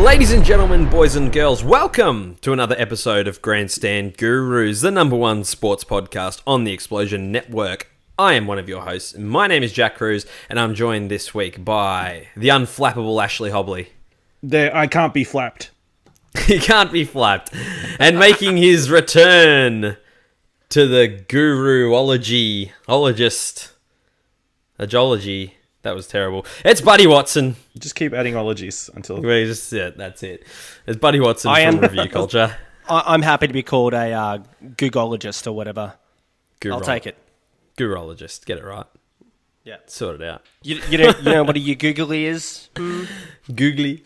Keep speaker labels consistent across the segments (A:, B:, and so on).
A: Ladies and gentlemen, boys and girls, welcome to another episode of Grandstand Gurus, the number one sports podcast on the Explosion Network. I am one of your hosts. My name is Jack Kruse, and I'm joined this week by the unflappable Ashley Hobley.
B: I can't be flapped.
A: He can't be flapped. And making his return to the guruology, agology. That was terrible. It's Buddy Watson.
B: Just keep adding ologies until...
A: That's it. It's Buddy Watson from Review Culture.
C: I'm happy to be called a googologist or whatever. I'll take it.
A: Gurologist. Get it right.
C: Yeah.
A: Sort it out.
C: You know what a googly is?
A: Googly.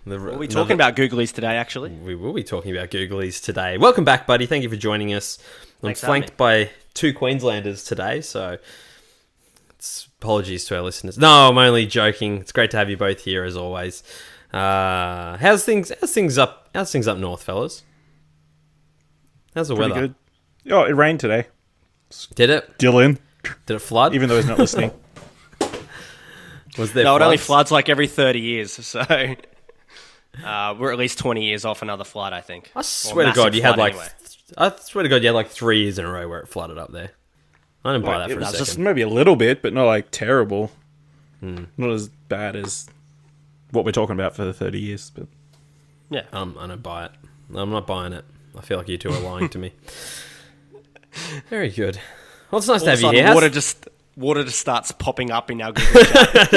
C: We're talking about googlies today, actually.
A: We will be talking about googlies today. Welcome back, Buddy. Thank you for joining us. I'm flanked by two Queenslanders today, so... Apologies to our listeners. No, I'm only joking. It's great to have you both here as always. How's things up north, fellas? How's the weather?
B: Good. Oh, it rained today.
A: Did it?
B: Dylan.
A: Did it flood?
B: Even though he's not listening.
A: Was there?
C: No,
A: floods?
C: it only floods like every 30 years, so we're at least 20 years off another flood, I think.
A: I swear to God, you had like 3 years in a row where it flooded up there. I didn't buy that for a second.
B: Just maybe a little bit, but not like terrible. Not as bad as what we're talking about for the 30 years. But
C: yeah,
A: I don't buy it. I'm not buying it. I feel like you two are lying to me. Very good. Well, it's nice to have you here.
C: Water just starts popping up in our Google chat.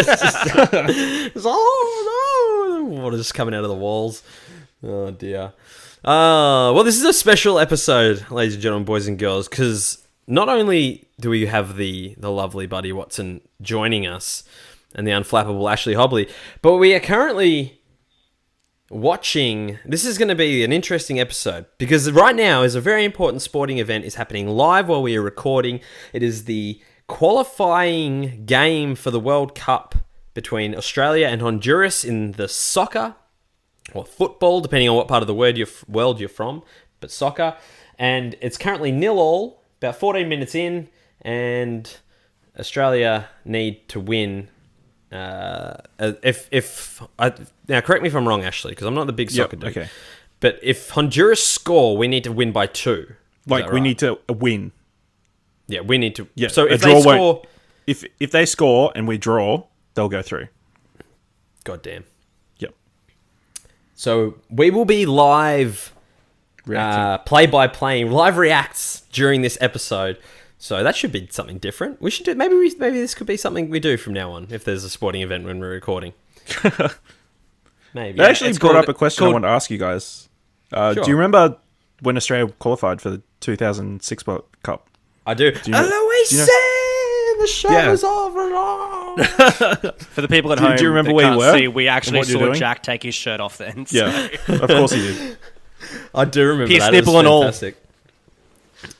A: Oh no! Water just coming out of the walls. Oh dear. Well, this is a special episode, ladies and gentlemen, boys and girls, because not only do we have the lovely Buddy Watson joining us and the unflappable Ashley Hobley, but we are currently watching... This is going to be an interesting episode because right now is a very important sporting event is happening live while we are recording. It is the qualifying game for the World Cup between Australia and Honduras in the soccer or football, depending on what part of the world you're from, but soccer. And it's currently 0-0. About 14 minutes in, and Australia need to win. Now, correct me if I'm wrong, Ashley, because I'm not the big soccer dude. Okay. But if Honduras score, we need to win by 2.
B: We need to win.
A: Yeah, we need to.
B: Yeah.
A: So if they score,
B: if they score and we draw, they'll go through.
A: Goddamn.
B: Yep.
A: So we will be live. Play-by-play live reacts during this episode, so that should be something different. We should do maybe this could be something we do from now on if there's a sporting event when we're recording. Maybe.
B: That actually brought up a question I want to ask you guys. Sure. Do you remember when Australia qualified for the 2006 World Cup?
A: I do. The show's over.
C: For the people at home,
B: do you remember where you were?
C: See, we actually saw Jack take his shirt off then. So.
B: Yeah, of course he did.
A: I do remember
C: Pierce
A: that.
C: nipple and all.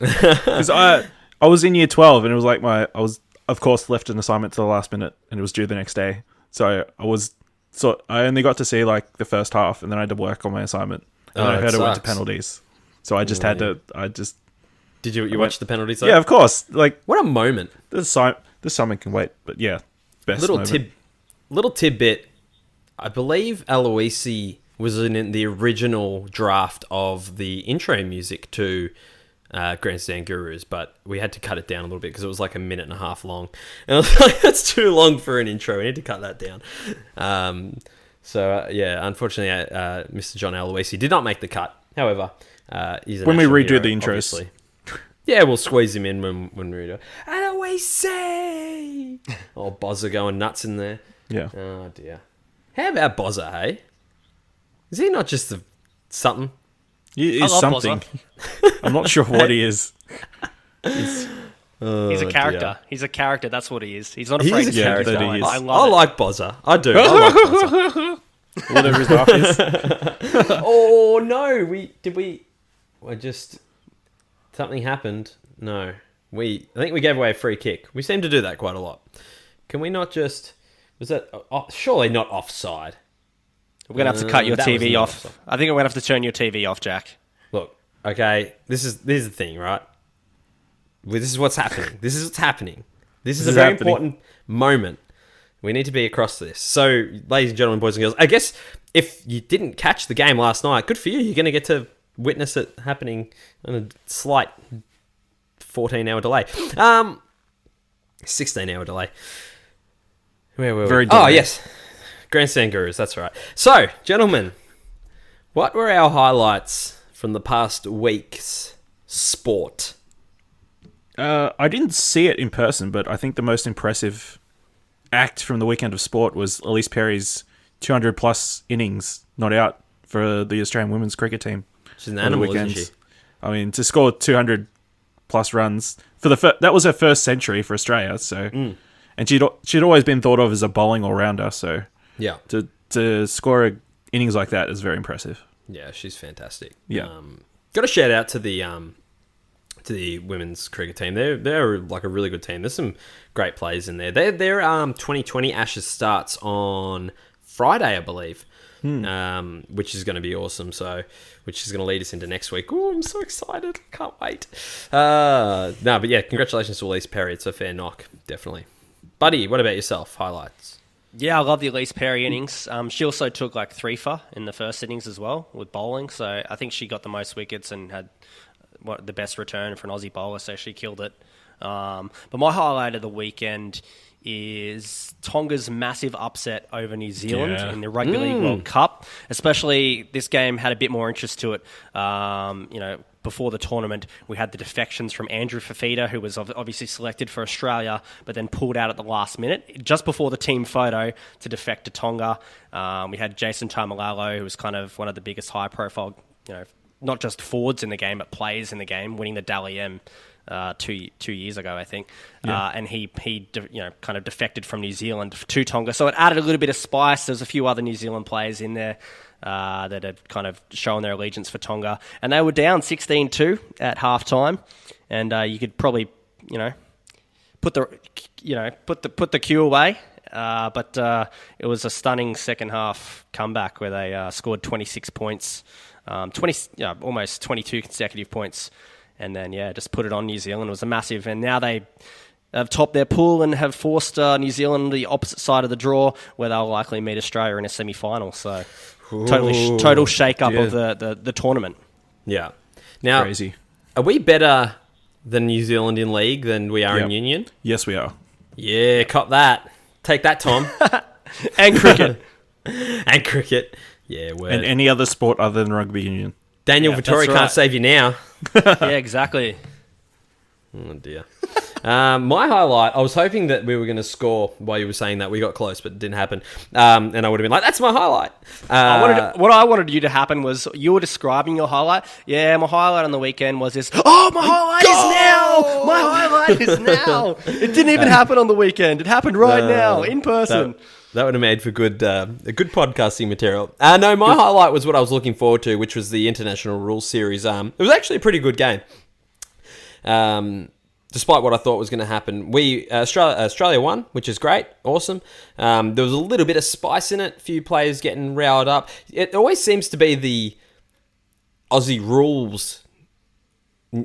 B: Because I was in year 12 and it was like I was of course left an assignment to the last minute and it was due the next day. So I only got to see like the first half and then I had to work on my assignment. And I heard it went to penalties. So I just Did
A: you watch the penalties?
B: Yeah, of course. Like
A: what a moment.
B: This assignment can wait, but yeah, best
A: little tidbit. I believe Aloisi was in the original draft of the intro music to Grandstand Gurus, but we had to cut it down a little bit because it was like 1.5 minutes long. And I was like, that's too long for an intro. We need to cut that down. Unfortunately, Mr. John Aloisi did not make the cut. However, he's
B: when we redo
A: hero,
B: the intros.
A: Obviously. Yeah, we'll squeeze him in when we redo it. Aloisi! Oh, Bozza going nuts in there.
B: Yeah.
A: Oh, dear. How about Bozza, hey? Is he not just something?
B: He is something. I'm not sure what he is.
C: He's a character. Dear. He's a character. That's what he is. He's not afraid to speak his mind.
A: I like Bozza. I do. I like Bozza.
B: Whatever his laugh is.
A: Oh no! Something happened. No, I think we gave away a free kick. We seem to do that quite a lot. Can we not just? Was that surely not offside?
C: We're going to have to cut your TV off. I think we're going to have to turn your TV off, Jack.
A: Look, okay, here's the thing, right? This is what's happening. This is a very important moment. We need to be across this. So, ladies and gentlemen, boys and girls, I guess if you didn't catch the game last night, good for you. You're going to get to witness it happening on a slight 14-hour delay. 16-hour delay. Where were we?
B: Very
A: Oh,
B: delayed.
A: yes. Grandstand Gurus, that's right. So, gentlemen, what were our highlights from the past week's sport?
B: I didn't see it in person, but I think the most impressive act from the weekend of sport was Elise Perry's 200-plus innings not out for the Australian women's cricket team.
A: She's an animal, isn't she?
B: I mean, to score 200-plus runs for that was her first century for Australia. So, and she'd always been thought of as a bowling all-rounder. So,
A: Yeah.
B: to score innings like that is very impressive.
A: Yeah, she's fantastic.
B: Yeah.
A: Got a shout out to the women's cricket team. They're like a really good team. There's some great players in there. Their 2020 Ashes starts on Friday, I believe, which is going to be awesome. So, which is going to lead us into next week. Oh, I'm so excited! Can't wait. But yeah, congratulations to Elise Perry. It's a fair knock, definitely. Buddy, what about yourself? Highlights.
C: Yeah, I love the Elise Perry innings. She also took like 3 for in the first innings as well with bowling. So I think she got the most wickets and had the best return for an Aussie bowler. So she killed it. But my highlight of the weekend is Tonga's massive upset over New Zealand in the Rugby League World Cup. Especially this game had a bit more interest to it. Before the tournament, we had the defections from Andrew Fafita, who was obviously selected for Australia, but then pulled out at the last minute, just before the team photo, to defect to Tonga. We had Jason Taumalolo, who was kind of one of the biggest high-profile, not just forwards in the game, but players in the game, winning the Dally M 2 years ago, I think. Yeah. And he kind of defected from New Zealand to Tonga. So it added a little bit of spice. There's a few other New Zealand players in there that had kind of shown their allegiance for Tonga. And they were down 16-2 at halftime. And you could probably, put the cue away. But it was a stunning second half comeback where they scored 26 points, almost 22 consecutive points. And then, just put it on New Zealand. It was a massive... And now they have topped their pool and have forced New Zealand the opposite side of the draw, where they'll likely meet Australia in a semi-final. So, total shake-up of the tournament.
A: Yeah. Now,
B: Crazy.
A: Are we better than New Zealand in league than we are in union?
B: Yes, we are.
A: Yeah, cop that. Take that, Tom.
C: And cricket.
A: And cricket. Yeah, word.
B: And any other sport other than rugby union.
A: Daniel Vittori can't save you now.
C: Yeah, exactly.
A: Oh, dear. My highlight, I was hoping that we were going to score while you were saying that. We got close, but it didn't happen. And I would have been like, that's my highlight.
C: What I wanted you to happen was you were describing your highlight. Yeah, my highlight on the weekend was this. Oh, my highlight is now! My highlight is now! It didn't even happen on the weekend. It happened right now, in person.
A: That would have made for good podcasting material. No, my highlight was what I was looking forward to, which was the International Rules Series. It was actually a pretty good game. Despite what I thought was going to happen. Australia won, which is great. Awesome. There was a little bit of spice in it. A few players getting riled up. It always seems to be the Aussie rules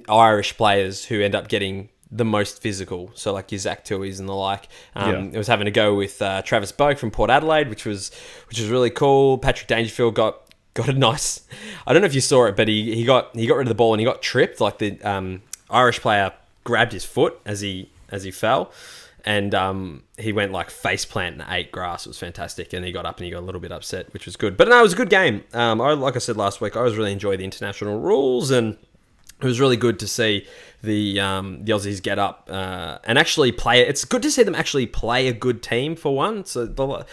A: Irish players who end up getting the most physical, so like your Zach Tui's and the like. It was having to go with Travis Boak from Port Adelaide, which was really cool. Patrick Dangerfield got a nice. I don't know if you saw it, but he got rid of the ball and he got tripped. Like the Irish player grabbed his foot as he fell, and he went like face plant and ate grass. It was fantastic, and he got up and he got a little bit upset, which was good. But no, it was a good game. Like I said last week, I always really enjoy the international rules, and it was really good to see the Aussies get up and actually play it. It's good to see them actually play a good team for one. So a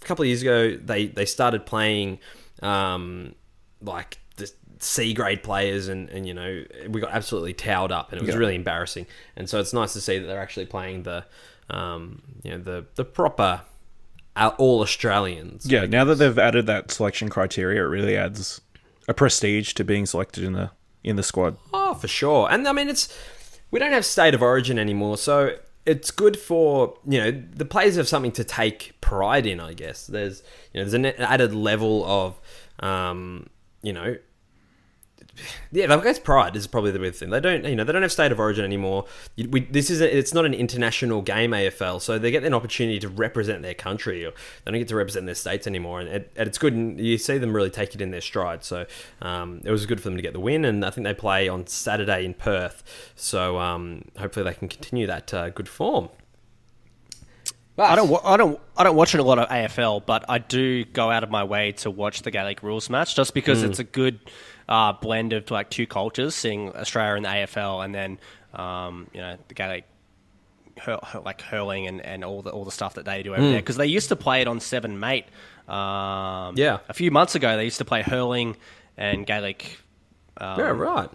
A: couple of years ago, they started playing like the C grade players, and we got absolutely towed up, and it was really embarrassing. And so it's nice to see that they're actually playing the proper all Australians.
B: Yeah, now that they've added that selection criteria, it really adds a prestige to being selected in the squad.
A: Oh, for sure. And I mean, we don't have state of origin anymore, so it's good for, the players have something to take pride in, I guess. There's an added level of, Yeah, I guess pride is probably the big thing. They don't have state of origin anymore. It's not an international game, AFL, so they get an opportunity to represent their country. Or they don't get to represent their states anymore, and it's good. And you see them really take it in their stride. So it was good for them to get the win, and I think they play on Saturday in Perth. So hopefully they can continue that good form. But
C: I don't watch a lot of AFL, but I do go out of my way to watch the Gaelic rules match just because it's a good blend of like two cultures, seeing Australia and the AFL, and then the Gaelic hurling and all the stuff that they do over there, because they used to play it on Seven Mate. A few months ago they used to play hurling and Gaelic.
A: Yeah, right.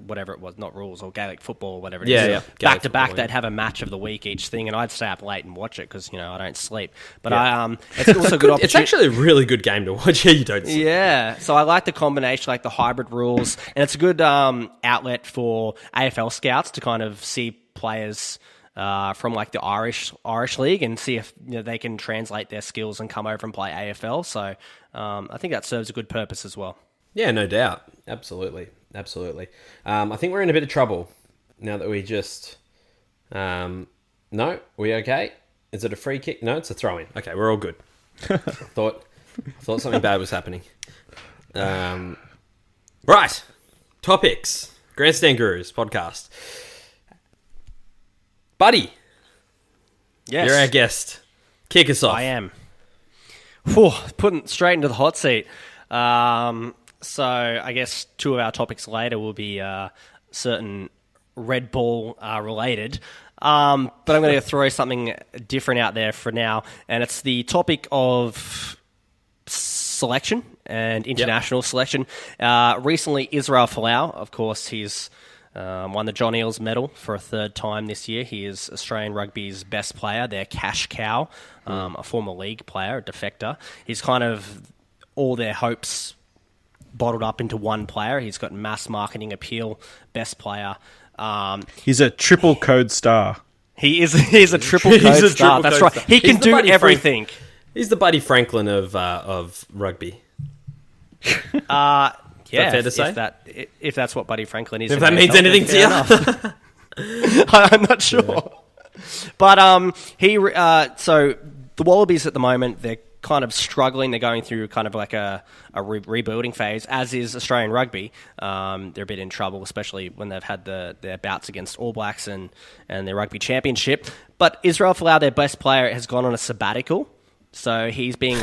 C: Whatever it was, not rules, or Gaelic football, or whatever it
A: Yeah,
C: is.
A: yeah.
C: Back to
A: Gaelic
C: back,
A: football,
C: they'd have a match of the week each thing, and I'd stay up late and watch it because I don't sleep. But
A: Yeah.
C: it's also a good opportunity.
A: It's actually a really good game to watch. Yeah, you don't. See.
C: Yeah, so I like the combination, like the hybrid rules, and it's a good outlet for AFL scouts to kind of see players from like the Irish league and see if they can translate their skills and come over and play AFL. So I think that serves a good purpose as well.
A: Yeah, no doubt. Absolutely. I think we're in a bit of trouble now that we just... no, we okay? Is it a free kick? No, it's a throw-in. Okay, we're all good. I thought something bad was happening. Right. Topics. Grandstand Gurus podcast. Buddy.
C: Yes.
A: You're our guest. Kick us off.
C: I am. Whew, putting straight into the hot seat. So I guess two of our topics later will be certain Red Bull related. But I'm going to throw something different out there for now, and it's the topic of selection and international selection. Recently, Israel Folau, of course, he's won the John Eales medal for a third time this year. He is Australian rugby's best player, their cash cow, a former league player, a defector. He's kind of all their hopes bottled up into one player. He's got mass marketing appeal, best player.
B: He's a triple code star.
C: He's a triple code star. That's right. He can do everything.
A: He's the Buddy Franklin of rugby.
C: Yeah,
A: fair to say?
C: If that's what Buddy Franklin is.
A: If that means anything to you.
C: I'm not sure. Yeah. But so the Wallabies at the moment, they're kind of struggling. They're going through kind of like a rebuilding phase, as is Australian rugby. They're a bit in trouble, especially when they've had their bouts against All Blacks and their rugby championship. But Israel Folau, their best player, has gone on a sabbatical. So he's being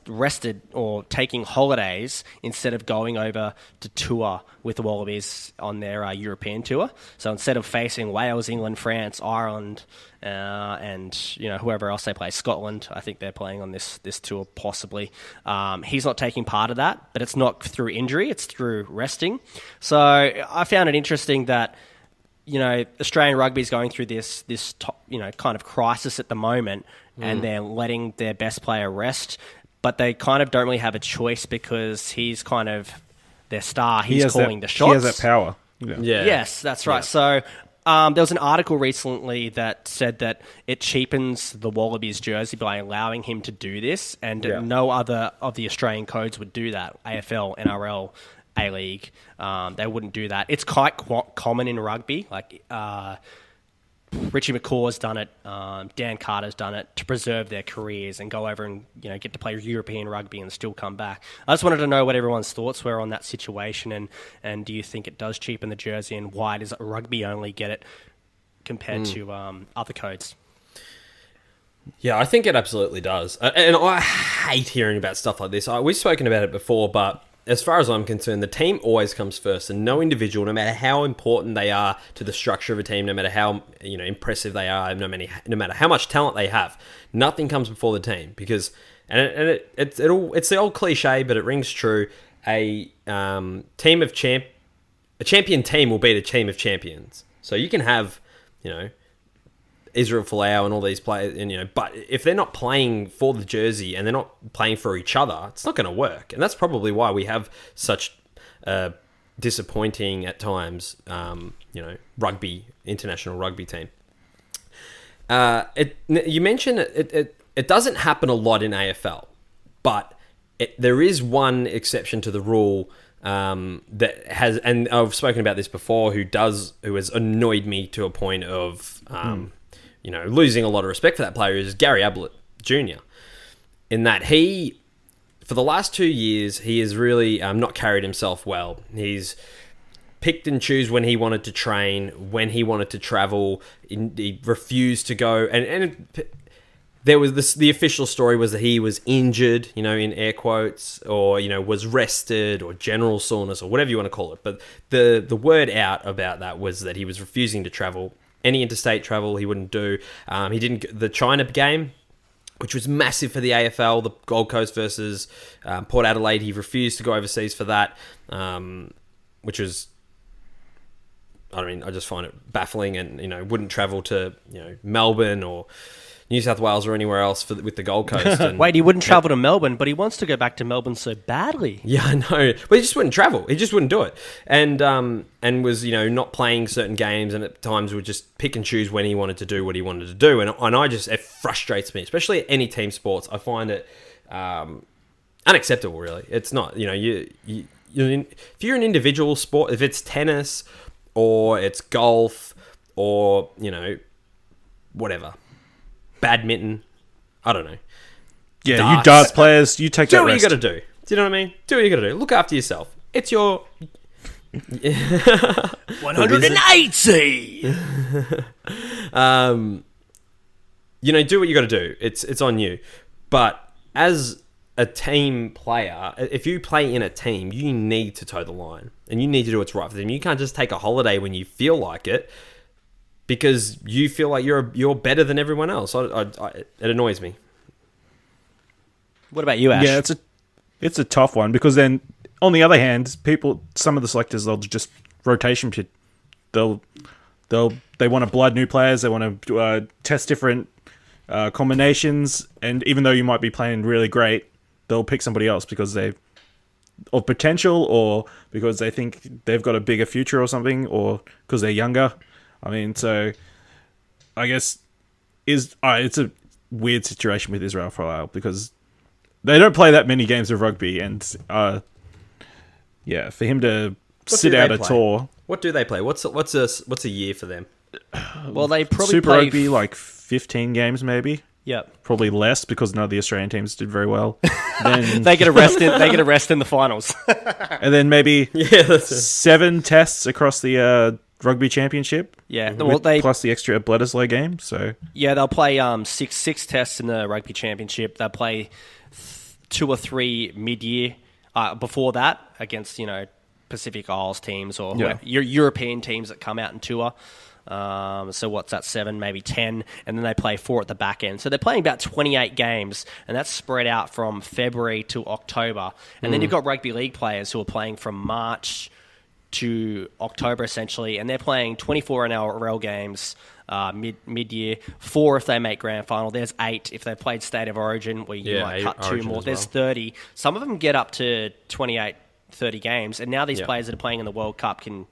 C: rested or taking holidays instead of going over to tour with the Wallabies on their European tour. So instead of facing Wales, England, France, Ireland, and whoever else they play, Scotland, I think they're playing on this tour possibly. He's not taking part of that, but it's not through injury; it's through resting. So I found it interesting that Australian rugby is going through this kind of crisis at the moment, and they're letting their best player rest, but they kind of don't really have a choice because he's kind of their star. He's calling the shots.
B: He has that power. Yeah.
C: Yes, that's right. Yeah. So there was an article recently that said that it cheapens the Wallabies jersey by allowing him to do this, and no other of the Australian codes would do that. AFL, NRL, A-League, they wouldn't do that. It's quite common in rugby. Like Richie McCaw's done it, Dan Carter's done it to preserve their careers and go over and get to play European rugby and still come back. I just wanted to know what everyone's thoughts were on that situation, and do you think it does cheapen the jersey, and why does rugby only get it compared to other codes?
A: Yeah, I think it absolutely does. And I hate hearing about stuff like this. We've spoken about it before, but as far as I'm concerned, the team always comes first, and no individual, no matter how important they are to the structure of a team, no matter how impressive they are, no matter how much talent they have, nothing comes before the team. Because it's the old cliche, but it rings true. A champion team will beat a team of champions. So you can have Israel Folau and all these players, but if they're not playing for the jersey and they're not playing for each other, it's not going to work. And that's probably why we have such disappointing at times, international rugby team. You mentioned it doesn't happen a lot in AFL, but there is one exception to the rule that has, and I've spoken about this before, who has annoyed me to a point of, losing a lot of respect for that player, is Gary Ablett Jr. In that for the last 2 years, he has really not carried himself well. He's picked and choose when he wanted to train, when he wanted to travel. He refused to go, and there was the official story was that he was injured, in air quotes, or, was rested, or general soreness, or whatever you want to call it. But the word out about that was that he was refusing to travel. Any interstate travel he wouldn't do. He didn't, the China game, which was massive for the AFL, the Gold Coast versus Port Adelaide, he refused to go overseas for that, which was, I just find it baffling, and, wouldn't travel to, Melbourne or New South Wales or anywhere else with the Gold Coast. And,
C: Wait, he wouldn't travel to Melbourne, but he wants to go back to Melbourne so badly.
A: Yeah, I know. But he just wouldn't travel. He just wouldn't do it. And was, not playing certain games, and at times would just pick and choose when he wanted to do what he wanted to do. And it frustrates me, especially at any team sports. I find it unacceptable, really. It's not, if you're an individual sport, if it's tennis or it's golf or, whatever, badminton, I don't know.
B: Yeah,
A: darts.
B: you darts players, you take that
A: Do what
B: rest.
A: you got to do. Do you know what I mean? Do what you got to do. Look after yourself. It's your
C: 180.
A: Do what you got to do. It's on you. But as a team player, if you play in a team, you need to toe the line, and you need to do what's right for them. You can't just take a holiday when you feel like it, because you feel like you're better than everyone else. It annoys me.
C: What about you, Ash?
B: Yeah, it's a tough one, because then on the other hand, some of the selectors, they'll just rotation pit. They want to blood new players. They want to test different combinations, and even though you might be playing really great, they'll pick somebody else because they of potential, or because they think they've got a bigger future or something, or because they're younger. So I guess it's a weird situation with Israel Folau, because they don't play that many games of rugby, and for him to sit out a tour.
A: What do they play? What's a year for them?
C: Well, they probably
B: Super
C: play
B: Rugby, like 15 games maybe.
C: Yep.
B: Probably less, because none of the Australian teams did very well. Then
C: They get a rest in the finals.
B: and then maybe
A: that's
B: 7 tests across the rugby championship.
C: Yeah,
B: plus the extra Bledisloe game. So
C: yeah, they'll play six tests in the rugby championship. They'll play 2 or 3 mid-year before that against Pacific Isles teams or your European teams that come out and tour. So what's that, 7, maybe 10, and then they play 4 at the back end. So they're playing about 28 games, and that's spread out from February to October. And then you've got rugby league players who are playing from March to October, essentially, and they're playing 24 NRL games mid-year, 4 if they make grand final. There's 8 if they've played State of Origin, where you might cut 2 more. There's 30. Some of them get up to 28, 30 games, and now these players that are playing in the World Cup can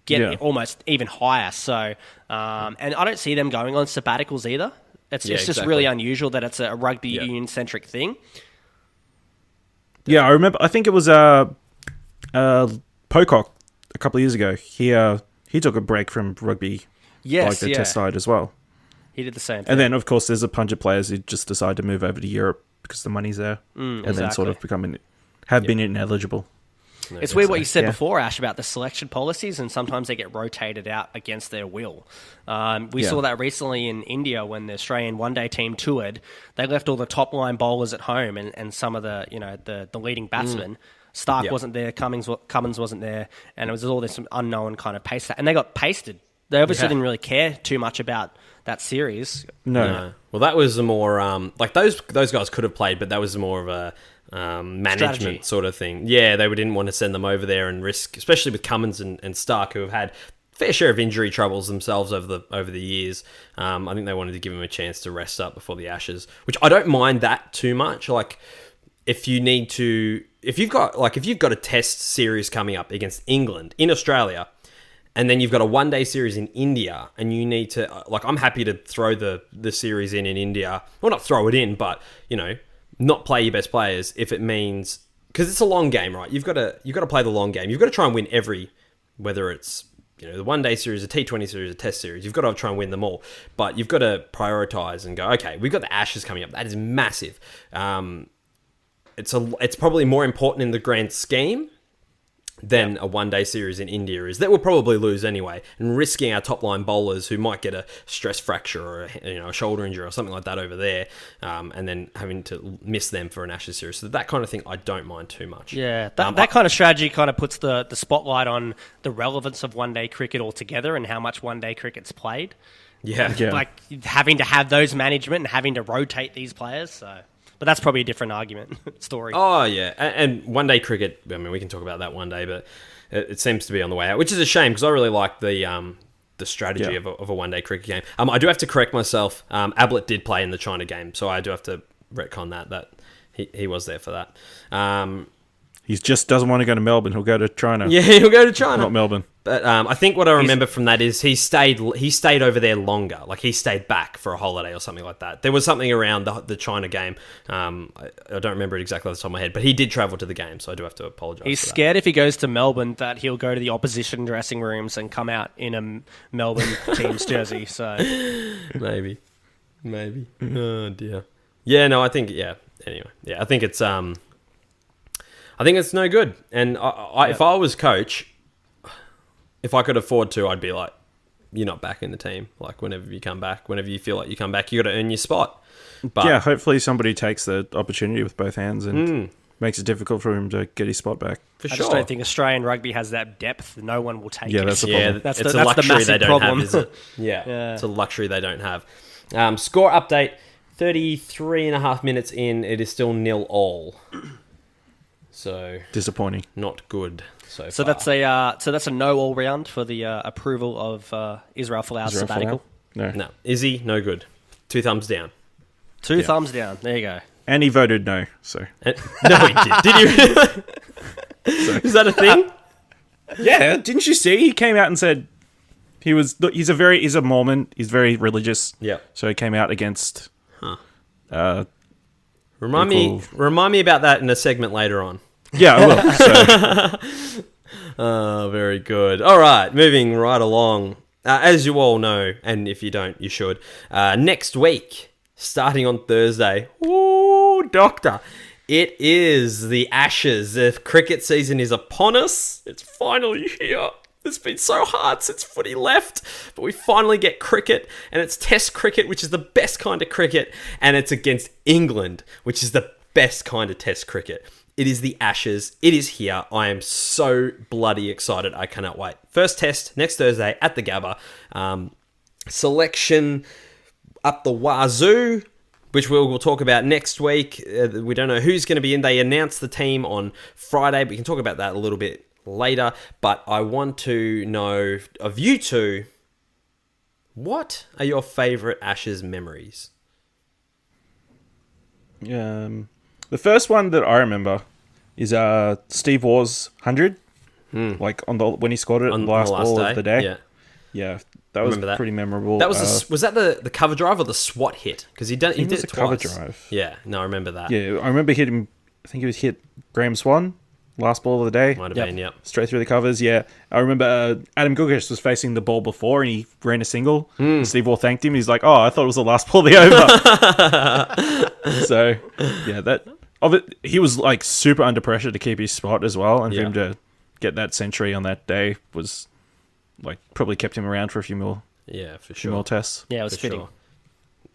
C: get almost even higher. So, and I don't see them going on sabbaticals either. It's just really unusual that it's a rugby union-centric thing.
B: Yeah, I remember. I think it was Pocock a couple of years ago. He took a break from rugby, like the test side as well.
C: He did the same thing.
B: And then, of course, there's a bunch of players who just decide to move over to Europe because the money's there, and then sort of been ineligible.
C: It's weird what you said before, Ash, about the selection policies, and sometimes they get rotated out against their will. We saw that recently in India when the Australian one-day team toured. They left all the top-line bowlers at home, and some of the leading batsmen. Stark wasn't there, Cummins wasn't there, and it was all this unknown kind of pace. And they got pasted. They obviously didn't really care too much about that series.
B: No.
A: Well, that was the more those guys could have played, but that was more of a management
C: strategy
A: sort of thing. Yeah, they didn't want to send them over there and risk, especially with Cummins and Stark, who have had fair share of injury troubles themselves over the years. I think they wanted to give him a chance to rest up before the Ashes, which I don't mind that too much. Like, if you've got a test series coming up against England in Australia, and then you've got a one-day series in India, and you need to, I'm happy to throw the series in India. Well, not throw it in, but, not play your best players if it means because it's a long game, right? You've got to play the long game. You've got to try and win every, whether it's the one-day series, a T20 series, a Test series. You've got to try and win them all, but you've got to prioritize and go. Okay, we've got the Ashes coming up. That is massive. It's probably more important in the grand scheme than a one-day series in India is. That we'll probably lose anyway, and risking our top-line bowlers who might get a stress fracture or a shoulder injury or something like that over there, and then having to miss them for an Ashes series. So that kind of thing I don't mind too much.
C: Yeah, that kind of strategy kind of puts the spotlight on the relevance of one-day cricket altogether and how much one-day cricket's played.
A: Yeah.
C: Like having to have those management and having to rotate these players, so... But that's probably a different argument story.
A: Oh, yeah. And one-day cricket, I mean, we can talk about that one day, but it seems to be on the way out, which is a shame because I really like the strategy of a one-day cricket game. I do have to correct myself. Ablett did play in the China game, so I do have to retcon that he was there for that.
B: He just doesn't want to go to Melbourne. He'll go to China.
A: Yeah, he'll go to China.
B: Not Melbourne.
A: But I think what I remember from that is he stayed over there longer. Like he stayed back for a holiday or something like that. There was something around the China game. I don't remember it exactly off the top of my head, but he did travel to the game, so I do have to apologise.
C: He's scared if he goes to Melbourne that he'll go to the opposition dressing rooms and come out in a Melbourne team's jersey. So
A: maybe. Oh dear. Yeah. No. I think. Yeah. Anyway. Yeah. I think it's no good. And if I was coach, if I could afford to, I'd be like, you're not back in the team. Like, whenever you come back, whenever you feel like you come back, you got to earn your spot. But
B: yeah, hopefully somebody takes the opportunity with both hands and makes it difficult for him to get his spot back.
A: For
C: I
A: sure.
C: just don't think Australian rugby has that depth. No one will take it.
B: Yeah, that's the problem.
C: That's
A: it's
C: the
A: a luxury
C: massive
A: they don't
C: problem.
A: have, is it? Yeah, it's a luxury they don't have. Score update, 33 and a half minutes in, it is still 0-all. So
B: Disappointing.
A: not good so
C: So
A: far.
C: that's a no all round for the approval of Israel Folau's
B: Israel
C: sabbatical.
B: Folau? No.
A: No. Izzy, no good. 2 thumbs down.
C: Two thumbs down. There you go.
B: And he voted no, so...
A: No, he did. Did you? Is that a thing?
B: Yeah, didn't you see? He came out and said he's a Mormon. He's very religious.
A: Yeah.
B: So he came out against...
A: Remind me about that in a segment later on.
B: Yeah, I will. So,
A: Oh, very good. All right, moving right along. As you all know, and if you don't, you should. Next week, starting on Thursday, ooh, doctor, it is the Ashes. The cricket season is upon us. It's finally here. It's been so hard since footy left, but we finally get cricket, and it's Test cricket, which is the best kind of cricket, and it's against England, which is the best kind of Test cricket. It is the Ashes. It is here. I am so bloody excited. I cannot wait. First Test next Thursday at the Gabba. Selection up the wazoo, which we'll talk about next week. We don't know who's going to be in. They announced the team on Friday, but we can talk about that a little bit later. But I want to know of you two, what are your favourite Ashes memories?
B: the first one that I remember is Steve Waugh's 100. Like when he scored it on the last ball
A: day
B: of the day.
A: Yeah.
B: Yeah, that was pretty memorable.
A: That was was that the cover drive or the SWAT hit? Because he did it
B: cover
A: twice.
B: drive.
A: Yeah, no, I remember that.
B: Yeah, I remember hitting. I think it was hit Graham Swan, last ball of the day.
A: Might have been, yep.
B: Straight through the covers. Yeah, I remember Adam Gilchrist was facing the ball before and he ran a single. And Steve Waugh thanked him. He's like, "Oh, I thought it was the last ball of the over." So yeah, he was like super under pressure to keep his spot as well, and for him to get that century on that day was like probably kept him around for a few more.
A: Yeah, for
B: Few
A: sure.
B: more tests.
C: Yeah, it was
A: For
C: fitting.
A: sure.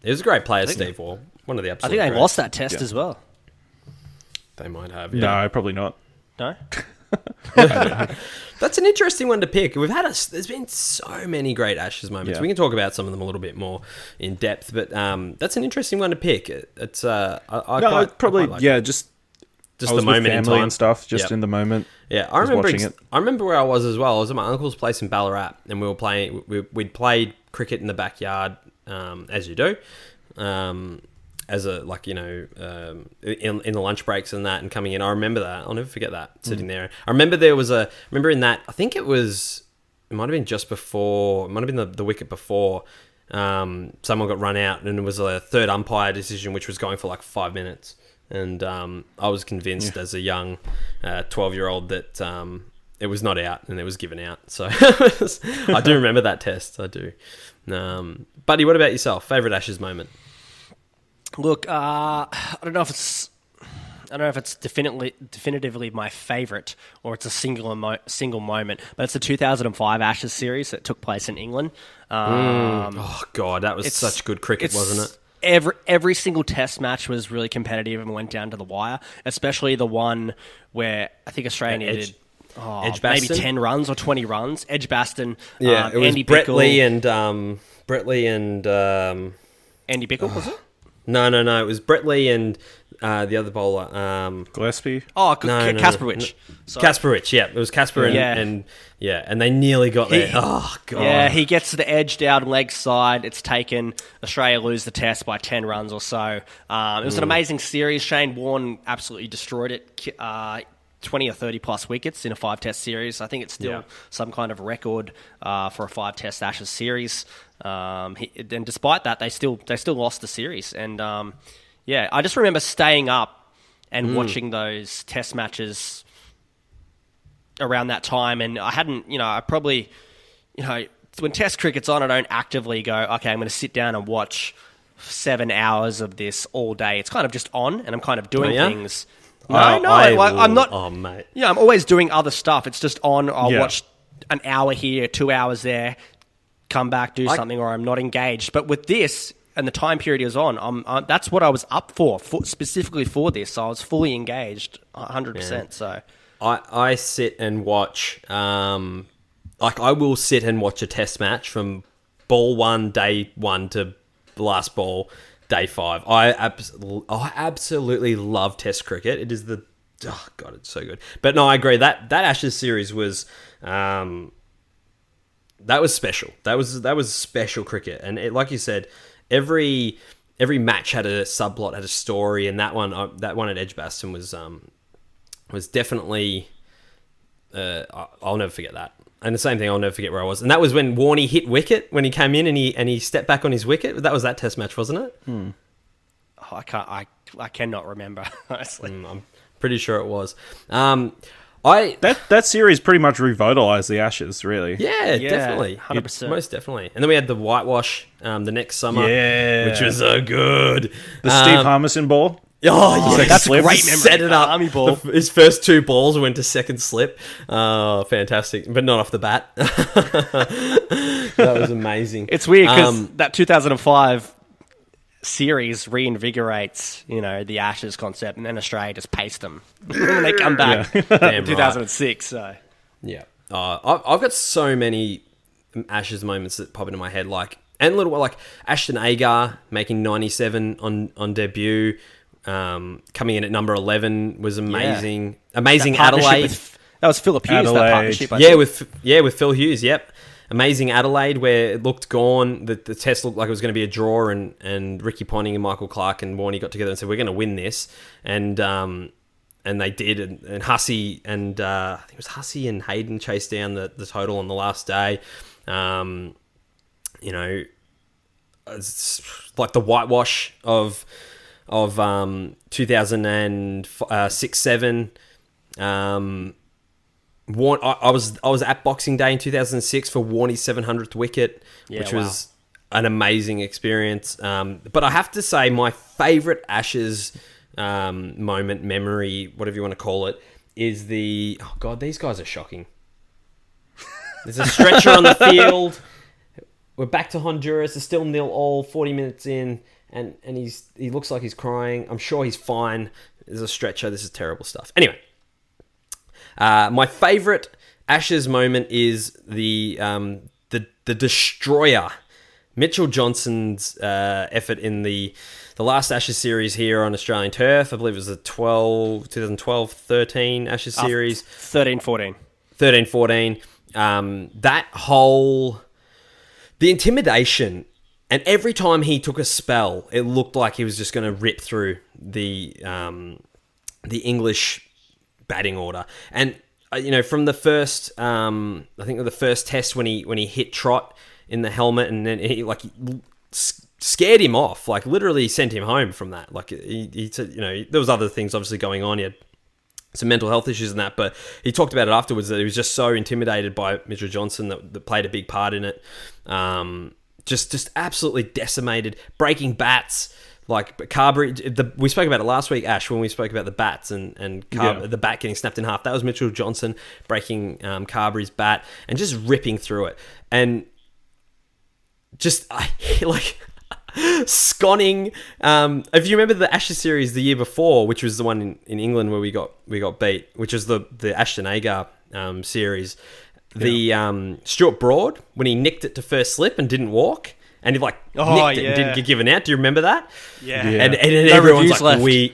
A: He was a great player, Steve Waugh. One of the
C: I
A: absolute
C: think they
A: greats.
C: lost that test as well.
A: They might have.
B: No, probably not.
C: No?
A: That's an interesting one to pick. There's been so many great Ashes moments.
B: Yeah.
A: We can talk about some of them a little bit more in depth, but that's an interesting one to pick. It's I
B: probably
A: quite like
B: yeah,
A: it.
B: just
A: Just
B: I was
A: the
B: with
A: moment in
B: family
A: time
B: and stuff, just
A: Yep.
B: in the moment.
A: Yeah, I
B: was
A: remember.
B: watching it.
A: I remember where I was as well. I was at my uncle's place in Ballarat, and we were playing. We'd played cricket in the backyard, as you do, as a in the lunch breaks and that, and coming in. I remember that. I'll never forget that sitting there. I remember remember in that. I think it might have been just before. It might have been the wicket before. Someone got run out, and it was a third umpire decision, which was going for like 5 minutes. and I was convinced as a young 12-year-old that it was not out and it was given out. So I do remember that test. I do. Buddy, what about yourself? Favorite Ashes moment?
C: Look, I don't know if it's definitively my favourite or it's a single moment, but it's the 2005 Ashes series that took place in England.
A: Oh God, that was such good cricket, wasn't it?
C: Every single test match was really competitive and went down to the wire, especially the one where I think Australia needed maybe 10 runs or 20 runs. Edgbaston,
A: it was
C: Andy
A: Brett
C: Bickle.
A: Lee and
C: Andy Bickle, was it?
A: No, it was Brett Lee and the other bowler.
B: Gillespie?
C: Kasperwich.
A: Kasperwich, yeah. It was Kasper and they nearly got there. Oh, God.
C: Yeah, he gets to the edge down leg side. It's taken. Australia lose the test by 10 runs or so. It was an amazing series. Shane Warne absolutely destroyed it. 20 or 30 plus wickets in a 5-test series. I think it's still some kind of record for a 5-test Ashes series. And despite that, they still lost the series. And I just remember staying up and watching those test matches around that time. And I hadn't, I probably, when test cricket's on, I don't actively go, okay, I'm going to sit down and watch 7 hours of this all day. It's kind of just on, and I'm kind of doing things. I'm not.
A: Oh, mate.
C: Yeah, I'm always doing other stuff. It's just on. I'll watch an hour here, 2 hours there, come back, do something, or I'm not engaged. But with this, and the time period is on, that's what I was up for specifically for this. So I was fully engaged, 100%. So
A: I sit and watch. I will sit and watch a test match from ball 1, day 1 to the last ball. Day 5. I absolutely love Test cricket. It is it's so good. But no, I agree that Ashes series was that was special. That was special cricket, and like you said, every match had a subplot, had a story, and that one at Edgbaston was definitely. I'll never forget that. And the same thing, I'll never forget where I was. And that was when Warney hit wicket, when he came in and he stepped back on his wicket. That was that test match, wasn't it?
C: Oh, I cannot remember, honestly.
A: I'm pretty sure it was. That
B: series pretty much revitalized the Ashes, really.
A: Yeah, definitely.
C: 100%.
A: Most definitely. And then we had the whitewash the next summer, which was so good.
B: The Steve Harmison ball.
A: Oh, yeah, that's a great memory.
C: Set it up.
A: Army ball. His first 2 balls went to second slip. Oh, fantastic. But not off the bat. That was amazing.
C: It's weird because that 2005 series reinvigorates, the Ashes concept, and then Australia just paced them when they come back in 2006. So.
A: Yeah. I've got so many Ashes moments that pop into my head. Like Ashton Agar making 97 on debut. Coming in at number 11 was amazing. Amazing Adelaide.
C: That was Philip Hughes.
B: Adelaide.
C: That partnership.
A: With Phil Hughes. Yep. Amazing Adelaide, where it looked gone. The test looked like it was going to be a draw, and Ricky Ponting and Michael Clark and Warney got together and said, "We're going to win this," and they did. And Hussey and I think it was Hussey and Hayden chased down the total on the last day. It's like the whitewash of 2006-7. I was at Boxing Day in 2006 for Warney's 700th wicket, which was an amazing experience. But I have to say, my favourite Ashes moment, memory, whatever you want to call it, is these guys are shocking. There's a stretcher on the field. We're back to Honduras. It's still 0-0, 40 minutes in. And he looks like he's crying. I'm sure he's fine. There's a stretcher. This is terrible stuff. Anyway, my favourite Ashes moment is the destroyer, Mitchell Johnson's effort in the last Ashes series here on Australian turf. I believe it was the 2012-13 Ashes series.
C: 13-14.
A: 13-14. That whole... The intimidation, and every time he took a spell, it looked like he was just going to rip through the English batting order. And from the first, I think the first test when he hit Trott in the helmet, and then he scared him off, like literally sent him home from that. Like he said, there was other things obviously going on. He had some mental health issues and that, but he talked about it afterwards that he was just so intimidated by Mitchell Johnson that played a big part in it. Just absolutely decimated, breaking bats. Like Carberry, we spoke about it last week, Ash, when we spoke about the bats and the bat getting snapped in half. That was Mitchell Johnson breaking Carberry's bat and just ripping through it. And just sconning. If you remember the Ashes series the year before, which was the one in England where we got beat, which was the Ashton Agar series, the Stuart Broad, when he nicked it to first slip and didn't walk, and he nicked it and didn't get given out. Do you remember that?
C: Yeah.
A: And everyone's like, we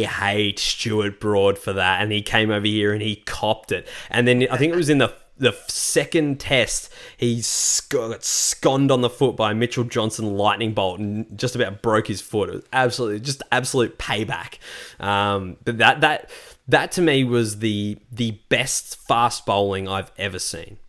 A: hate Stuart Broad for that, and he came over here and he copped it. And then I think it was in the second test, he got sconed on the foot by Mitchell Johnson lightning bolt and just about broke his foot. It was absolute payback. But that to me was the best fast bowling I've ever seen,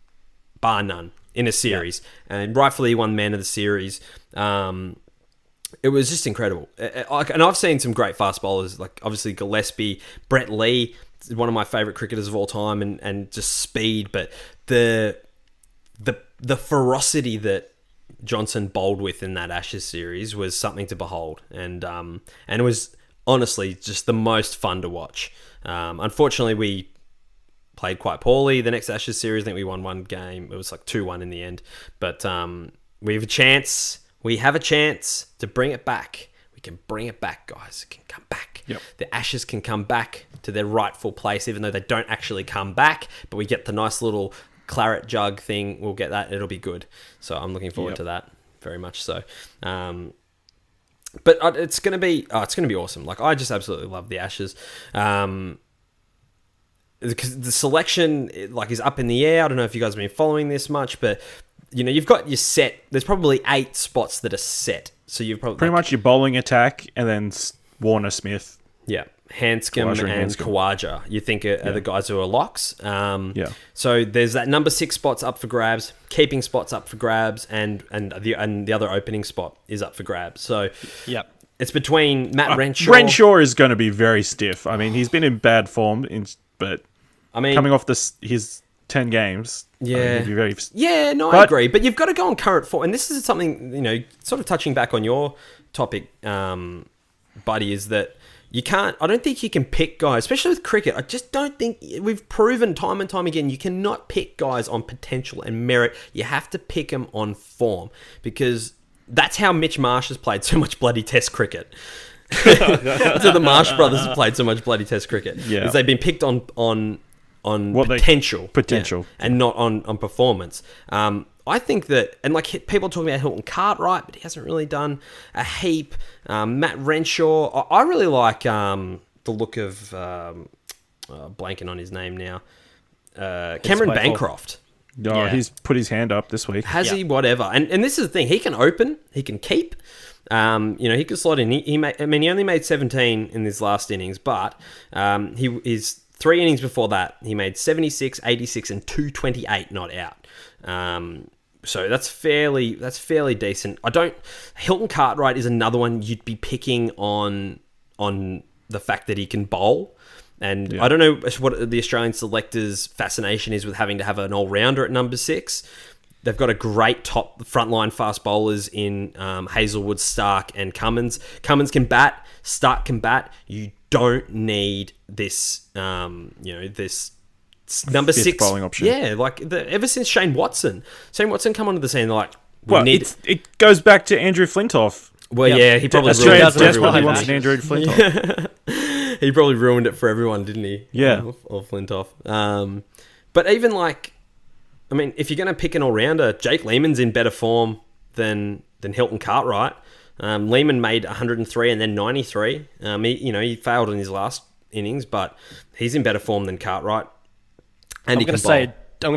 A: bar none, in a series, and rightfully won man of the series. It was just incredible. And I've seen some great fast bowlers, like obviously Gillespie, Brett Lee, one of my favourite cricketers of all time, and just speed, but the ferocity that Johnson bowled with in that Ashes series was something to behold, and it was honestly just the most fun to watch. Unfortunately, we played quite poorly the next Ashes series. I think we won one game. It was like 2-1 in the end, but we have a chance. We have a chance to bring it back. We can bring it back, guys. It can come back.
B: Yep.
A: The Ashes can come back to their rightful place, even though they don't actually come back. But we get the nice little claret jug thing. We'll get that. It'll be good. So I'm looking forward to that very much. So, but it's gonna be awesome. Like, I just absolutely love the Ashes. Because the selection is up in the air. I don't know if you guys have been following this much, but you've got your set. There's probably 8 spots that are set. So you've probably
B: pretty much your bowling attack, and then Warner, Smith,
A: Hanscom and Khawaja. You think are the guys who are locks. So there's that number 6 spots up for grabs, keeping spots up for grabs, and the other opening spot is up for grabs. So it's between Matt Renshaw.
B: Renshaw is going to be very stiff. I mean, he's been in bad form, but coming off his 10 games.
A: Yeah.
B: I
A: agree. But you've got to go on current form. And this is something, sort of touching back on your topic, buddy, is that I don't think you can pick guys, especially with cricket. I just don't think, we've proven time and time again, you cannot pick guys on potential and merit. You have to pick them on form, because that's how Mitch Marsh has played so much bloody test cricket. So the Marsh brothers have played so much bloody test cricket. Because they've been picked on potential, and not on performance. I think that, and people talking about Hilton Cartwright, but he hasn't really done a heap. Matt Renshaw, I really like the look of blanking on his name now. Cameron Bancroft.
B: He's put his hand up this week.
A: Has he? Whatever. And this is the thing. He can open. He can keep. He can slot in. He only made 17 in his last innings, but his 3 innings before that, he made 76, 86, and 228 not out. So that's fairly decent. Hilton Cartwright is another one you'd be picking on the fact that he can bowl. And I don't know what the Australian selectors' fascination is with having to have an all-rounder at number 6. They've got a great top frontline fast bowlers in Hazelwood, Stark, and Cummins. Cummins can bat. Stark can bat. You don't need this, this number 6
B: bowling option.
A: Yeah, ever since Shane Watson come onto the scene,
B: it goes back to Andrew Flintoff.
A: Well, he probably
B: Australia desperately wants an Andrew Flintoff.
A: He probably ruined it for everyone, didn't he?
B: Yeah,
A: or Flintoff. But even if you're going to pick an all-rounder, Jake Lehman's in better form than Hilton Cartwright. Lehman made 103 and then 93. He failed in his last innings, but he's in better form than Cartwright. And
C: I'm going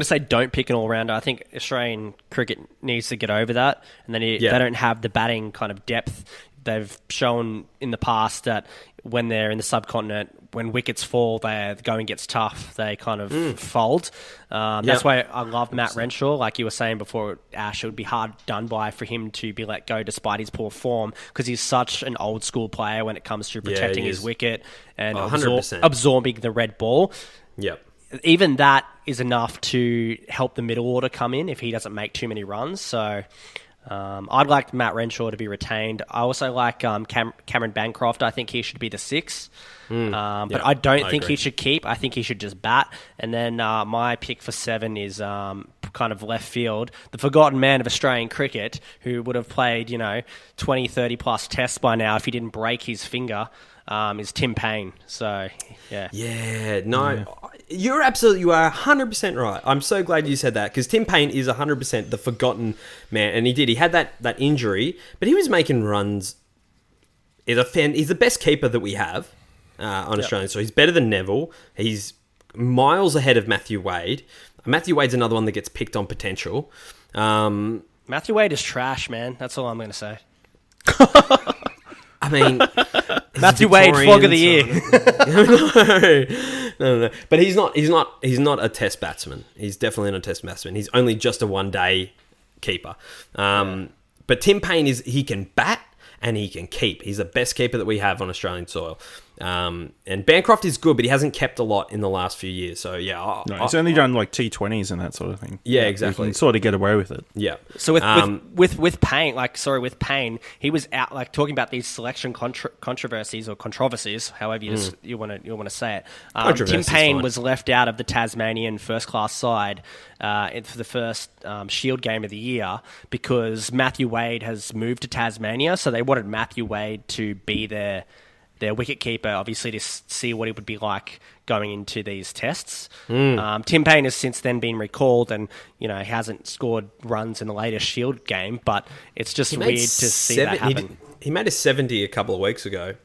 C: to say don't pick an all-rounder. I think Australian cricket needs to get over that, and then they don't have the batting kind of depth. they've shown in the past that when they're in the subcontinent, when wickets fall, the going gets tough. They kind of fold. That's why I love Matt Renshaw. Like you were saying before, Ash, it would be hard done by for him to be let go despite his poor form because he's such an old school player when it comes to protecting his wicket and absorbing the red ball.
A: Yep.
C: Even that is enough to help the middle order come in if he doesn't make too many runs. So I'd like Matt Renshaw to be retained. I also like Cameron Bancroft. I think he should be the 6. But I don't think he should keep. I think he should just bat. And then my pick for 7 is kind of left field. The forgotten man of Australian cricket who would have played, 20, 30 plus tests by now if he didn't break his finger. Is Tim Payne. So, yeah.
A: Yeah, no, you are 100% right. I'm so glad you said that because Tim Payne is 100% the forgotten man. And he had that injury, but he was making runs. He's the best keeper that we have on Australian. So he's better than Neville. He's miles ahead of Matthew Wade. Matthew Wade's another one that gets picked on potential.
C: Matthew Wade is trash, man. That's all I'm going to say.
A: I mean,
C: Matthew Wade, flog of the year.
A: No. But he's not a test batsman. He's definitely not a test batsman. He's only just a one-day keeper. But Tim Payne he can bat and he can keep. He's the best keeper that we have on Australian soil. And Bancroft is good, but he hasn't kept a lot in the last few years. So, yeah.
B: He's only done like T20s and that sort of thing.
A: Yeah, exactly.
B: He can sort of get away with it.
A: Yeah.
C: So with Payne, he was out like talking about these selection controversies or controversies, however you want to say it. Tim Payne was left out of the Tasmanian first class side for the first Shield game of the year because Matthew Wade has moved to Tasmania, so they wanted Matthew Wade to be their wicketkeeper, obviously, to see what it would be like going into these tests. Tim Payne has since then been recalled and, he hasn't scored runs in the latest Shield game, but it's just weird to see that happen.
A: He made a 70 a couple of weeks ago.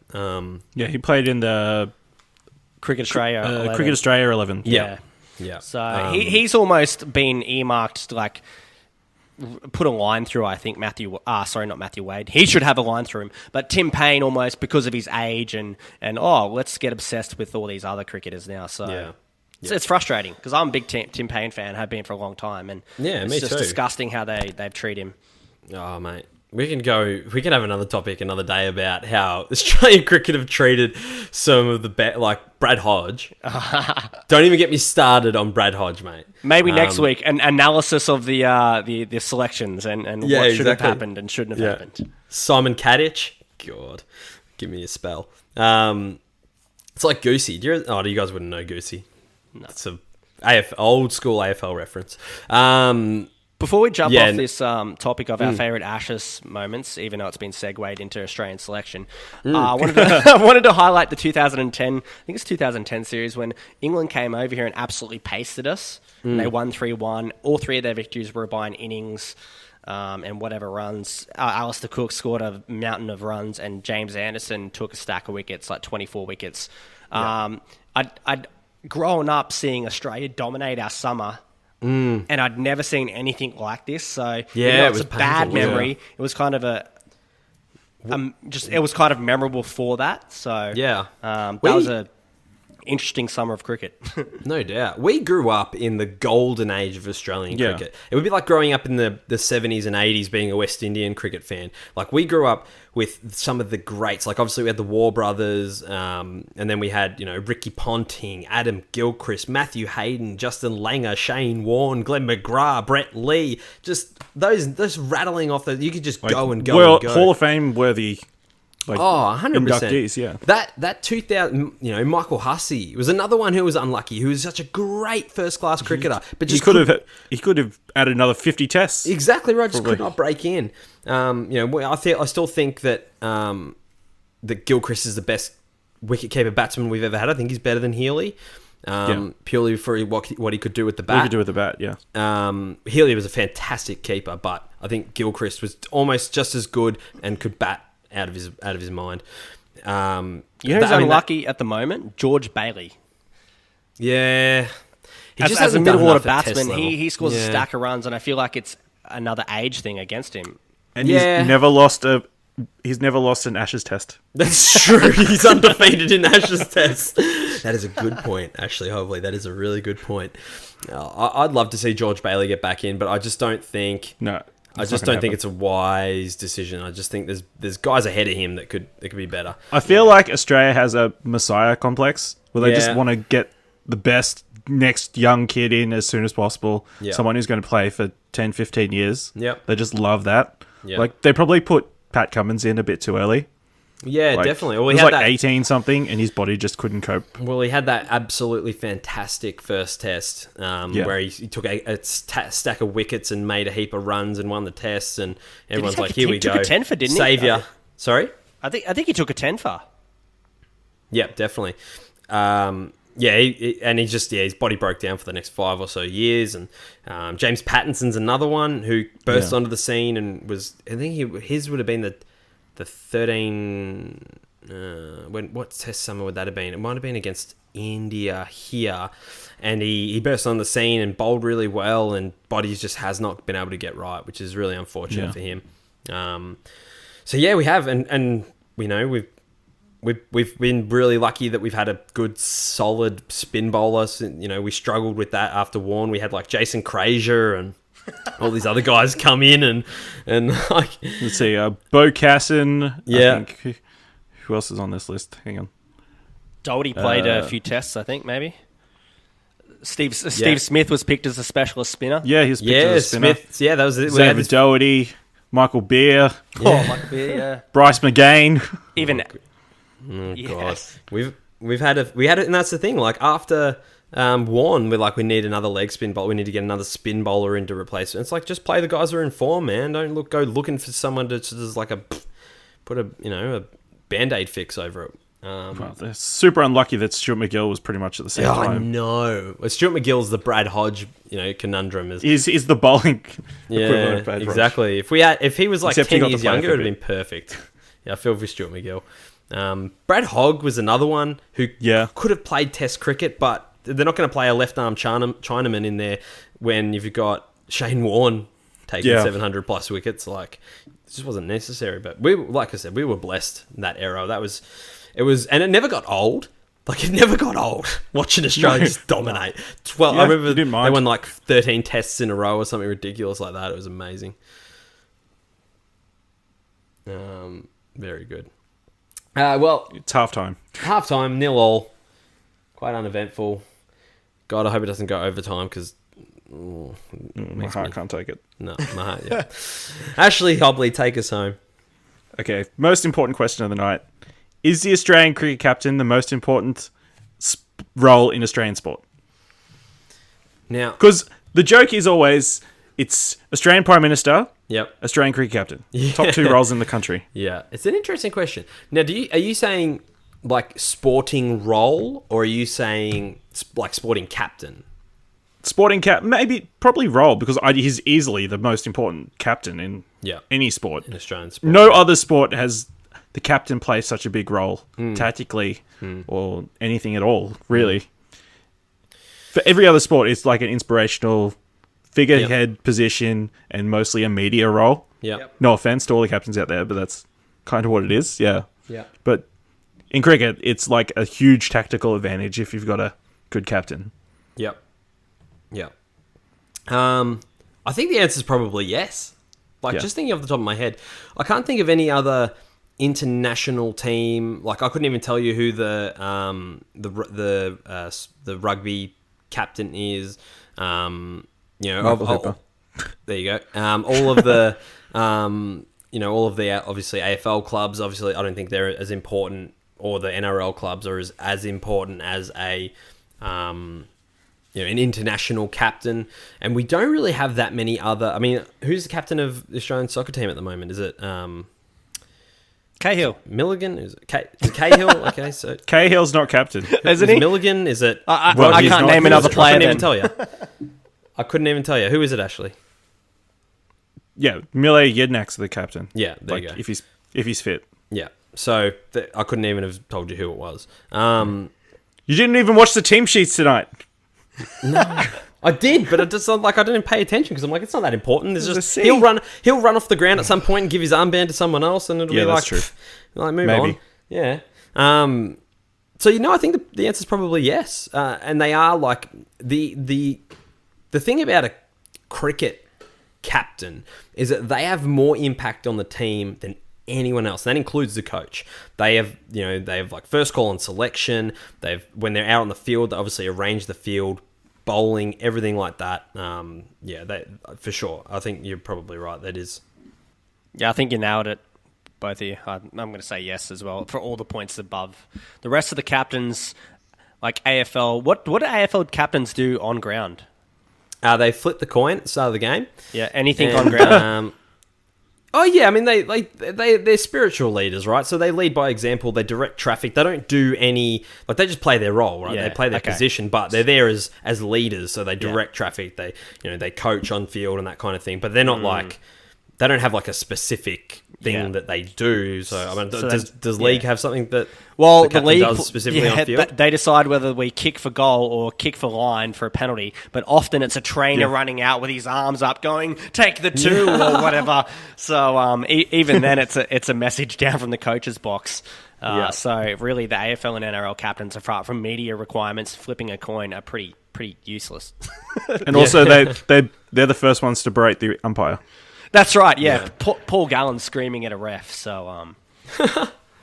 B: He played in the
C: Cricket Australia 11.
B: Cricket Australia 11.
A: Yeah.
C: So he's almost been earmarked, like, put a line through, I think, not Matthew Wade. He should have a line through him. But Tim Payne, almost because of his age and let's get obsessed with all these other cricketers now. So it's frustrating because I'm a big Tim Payne fan, have been for a long time. And it's just disgusting how they've treated him.
A: Oh, mate. We can have another topic another day about how Australian cricket have treated some of the like Brad Hodge. Don't even get me started on Brad Hodge, mate.
C: Maybe next week, an analysis of the selections and what should have happened and shouldn't have happened.
A: Simon Kadich, God, give me a spell. It's like Goosey. Do you guys wouldn't know Goosey? No. It's a old school AFL reference.
C: Before we jump off this topic of our favourite Ashes moments, even though it's been segued into Australian selection, I wanted to highlight the 2010, I think it's 2010 series when England came over here and absolutely pasted us. And they won 3-1. All 3 of their victories were by an innings and whatever runs. Alistair Cook scored a mountain of runs and James Anderson took a stack of wickets, like 24 wickets. I'd grown up seeing Australia dominate our summer. And I'd never seen anything like this. So it was a bad memory. Yeah. It was kind of it was kind of memorable for that. So that was a interesting summer of cricket.
A: No doubt. We grew up in the golden age of Australian cricket. It would be like growing up in the 70s and 80s being a West Indian cricket fan. Like we grew up with some of the greats. Like obviously we had the War Brothers, and then we had, Ricky Ponting, Adam Gilchrist, Matthew Hayden, Justin Langer, Shane Warne, Glenn McGrath, Brett Lee. Just those rattling off you could just go and go and go.
B: Hall of Fame worthy.
A: 100%.
B: Inductees, yeah.
A: That 2000, Michael Hussey was another one who was unlucky, who was such a great first-class cricketer. But just
B: he could have added another 50 tests.
A: Exactly right, just could not break in. I still think that that Gilchrist is the best wicketkeeper batsman we've ever had. I think he's better than Healy. Purely for what he could do with the bat.
B: He could do with the bat, yeah.
A: Healy was a fantastic keeper, but I think Gilchrist was almost just as good and could bat out of his mind.
C: Who's unlucky at the moment? George Bailey.
A: Yeah.
C: As a middle order batsman, he scores a stack of runs, and I feel like it's another age thing against him.
B: And he's never lost a he's never lost an Ashes test.
A: That's true. He's undefeated in Ashes tests. That is a good point, actually, Hopefully, that is a really good point. I'd love to see George Bailey get back in, but I just don't think...
B: No.
A: I just don't think it's a wise decision. I just think there's guys ahead of him that could be better.
B: I feel like Australia has a messiah complex where they just want to get the best next young kid in as soon as possible.
A: Yeah.
B: Someone who's going to play for 10, 15 years.
A: Yep.
B: They just love that.
A: Yep.
B: Like, they probably put Pat Cummins in a bit too early.
A: Yeah, definitely. Well,
B: he was like 18 something, and his body just couldn't cope.
A: Well, he had that absolutely fantastic first test where he took a stack of wickets and made a heap of runs and won the test, and everyone's like, "Here we go,
C: he took a 10 for, didn't he?
A: Saviour." Sorry,
C: I think he took a 10 for.
A: Yeah, definitely. His body broke down for the next 5 or so years, and James Pattinson's another one who burst onto the scene and was. I think his would have been the 13. What test summer would that have been? It might have been against India here, and he burst on the scene and bowled really well, and body just has not been able to get right, which is really unfortunate for him. We have, and we know we've been really lucky that we've had a good solid spin bowler. We struggled with that after Warne. We had like Jason Kruse and all these other guys come in and like...
B: Let's see, Bo Casson.
A: Yeah.
B: I think, who else is on this list? Hang on.
C: Doherty played a few tests, I think, maybe. Steve Smith was picked as a specialist spinner.
B: Yeah, he was picked as a spinner.
A: Smith. Yeah, that was it.
B: Xavier Doherty, Michael Beer.
C: Michael Beer, yeah.
B: Bryce McGain.
C: Even...
A: Oh, God. We had it, and that's the thing, like, after... Warne, we need another leg spin bowler. We need to get another spin bowler in to replace it. It's like, just play the guys who are in form, man. Don't go looking for someone to just like put a Band-Aid fix over it.
B: Well, they're super unlucky that Stuart McGill was pretty much at the same time.
A: I know. Well, Stuart McGill's the Brad Hodge, conundrum.
B: Is the bowling equivalent of Brad Hodge.
A: Exactly. If he was like
B: Except
A: 10 years younger, it would have been perfect. Yeah, I feel for Stuart McGill. Brad Hogg was another one who could have played Test cricket, but they're not going to play a left-arm Chinaman in there when you've got Shane Warne taking 700 plus wickets. Like, it just wasn't necessary. But like I said, we were blessed in that era. It was, and it never got old. Like, it never got old watching Australia just dominate. I remember they won like 13 tests in a row or something ridiculous like that. It was amazing. Very good.
B: It's halftime.
A: Halftime, 0-0. Quite uneventful. God, I hope it doesn't go overtime because
B: my heart can't take it.
A: No, my heart, yeah. Ashley Hobley, take us home.
B: Okay, most important question of the night. Is the Australian cricket captain the most important role in Australian sport?
A: Now,
B: because the joke is always, it's Australian Prime Minister, Australian cricket captain. Top 2 roles in the country.
A: Yeah, it's an interesting question. Now, are you saying like sporting role, or are you saying like sporting captain?
B: Sporting probably role, because he's easily the most important captain in any sport.
A: In Australian sport.
B: No other sport has the captain play such a big role tactically or anything at all, really. For every other sport, it's like an inspirational figurehead position and mostly a media role. No offense to all the captains out there, but that's kind of what it is. Yeah. But in cricket, it's like a huge tactical advantage if you've got a good captain.
A: Yep. I think the answer is probably yes. Just thinking off the top of my head, I can't think of any other international team. Like, I couldn't even tell you who the rugby captain is.
B: Michael Hooper.
A: There you go. All of the obviously AFL clubs. Obviously, I don't think they're as important, or the NRL clubs are as important as an international captain. And we don't really have that many other... I mean, who's the captain of the Australian soccer team at the moment? Is it...
C: Cahill.
A: Milligan? Is it Cahill? Okay, so...
B: Cahill's not captain.
A: Isn't he? Milligan? Is it...
C: I can't name another player.
A: I couldn't even tell you. I couldn't even tell you. Who is it, Ashley?
B: Yeah, Mile Yednak's the captain.
A: Yeah, there you go.
B: If he's fit.
A: Yeah, so I couldn't even have told you who it was.
B: You didn't even watch the team sheets tonight.
A: No, I did, but it just like I didn't pay attention because I'm like, it's not that important. It's
B: There's
A: just
B: a C.
A: he'll run off the ground at some point and give his armband to someone else, and it'll be like,
B: that's true.
A: Like move
B: Maybe.
A: on. Yeah. So I think the answer is probably yes, and they are like the thing about a cricket captain is that they have more impact on the team than anyone else. That includes the coach. They have like first call on selection. When they're out on the field, they obviously arrange the field, bowling, everything like that. They for sure. I think you're probably right. That is.
C: Yeah, I think you nailed it, both of you. I'm going to say yes as well for all the points above. The rest of the captains, like AFL, what do AFL captains do on ground?
A: They flip the coin at the start of the game.
C: Yeah, anything on ground.
A: Oh yeah, I mean they're spiritual leaders, right? So they lead by example. They direct traffic. They don't do any they just play their role, right?
C: Yeah,
A: They play their position, but they're there as leaders. So they direct traffic. They they coach on field and that kind of thing. But they're not they don't have like a specific thing that they do. So I mean, does league have something that
C: the league
A: does specifically on field?
C: They decide whether we kick for goal or kick for line for a penalty. But often it's a trainer running out with his arms up, going "take the 2" or whatever. So even then, it's a message down from the coach's box. So really, the AFL and NRL captains, apart from media requirements, flipping a coin are pretty useless.
B: And also, they're the first ones to berate the umpire.
C: That's right. Yeah, Paul Gallen's screaming at a ref. So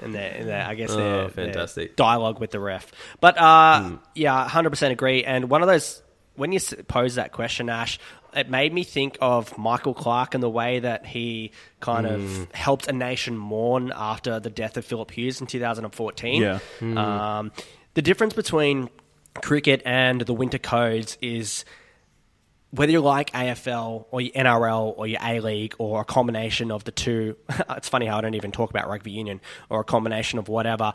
C: and I guess they're
A: fantastic
C: dialogue with the ref. But 100% agree. And one of those, when you pose that question, Ash, it made me think of Michael Clarke and the way that he kind of helped a nation mourn after the death of Philip Hughes in 2014.
B: Yeah.
C: The difference between cricket and the winter codes is whether you like AFL or your NRL or your A-League or a combination of the two. It's funny how I don't even talk about rugby union, or a combination of whatever.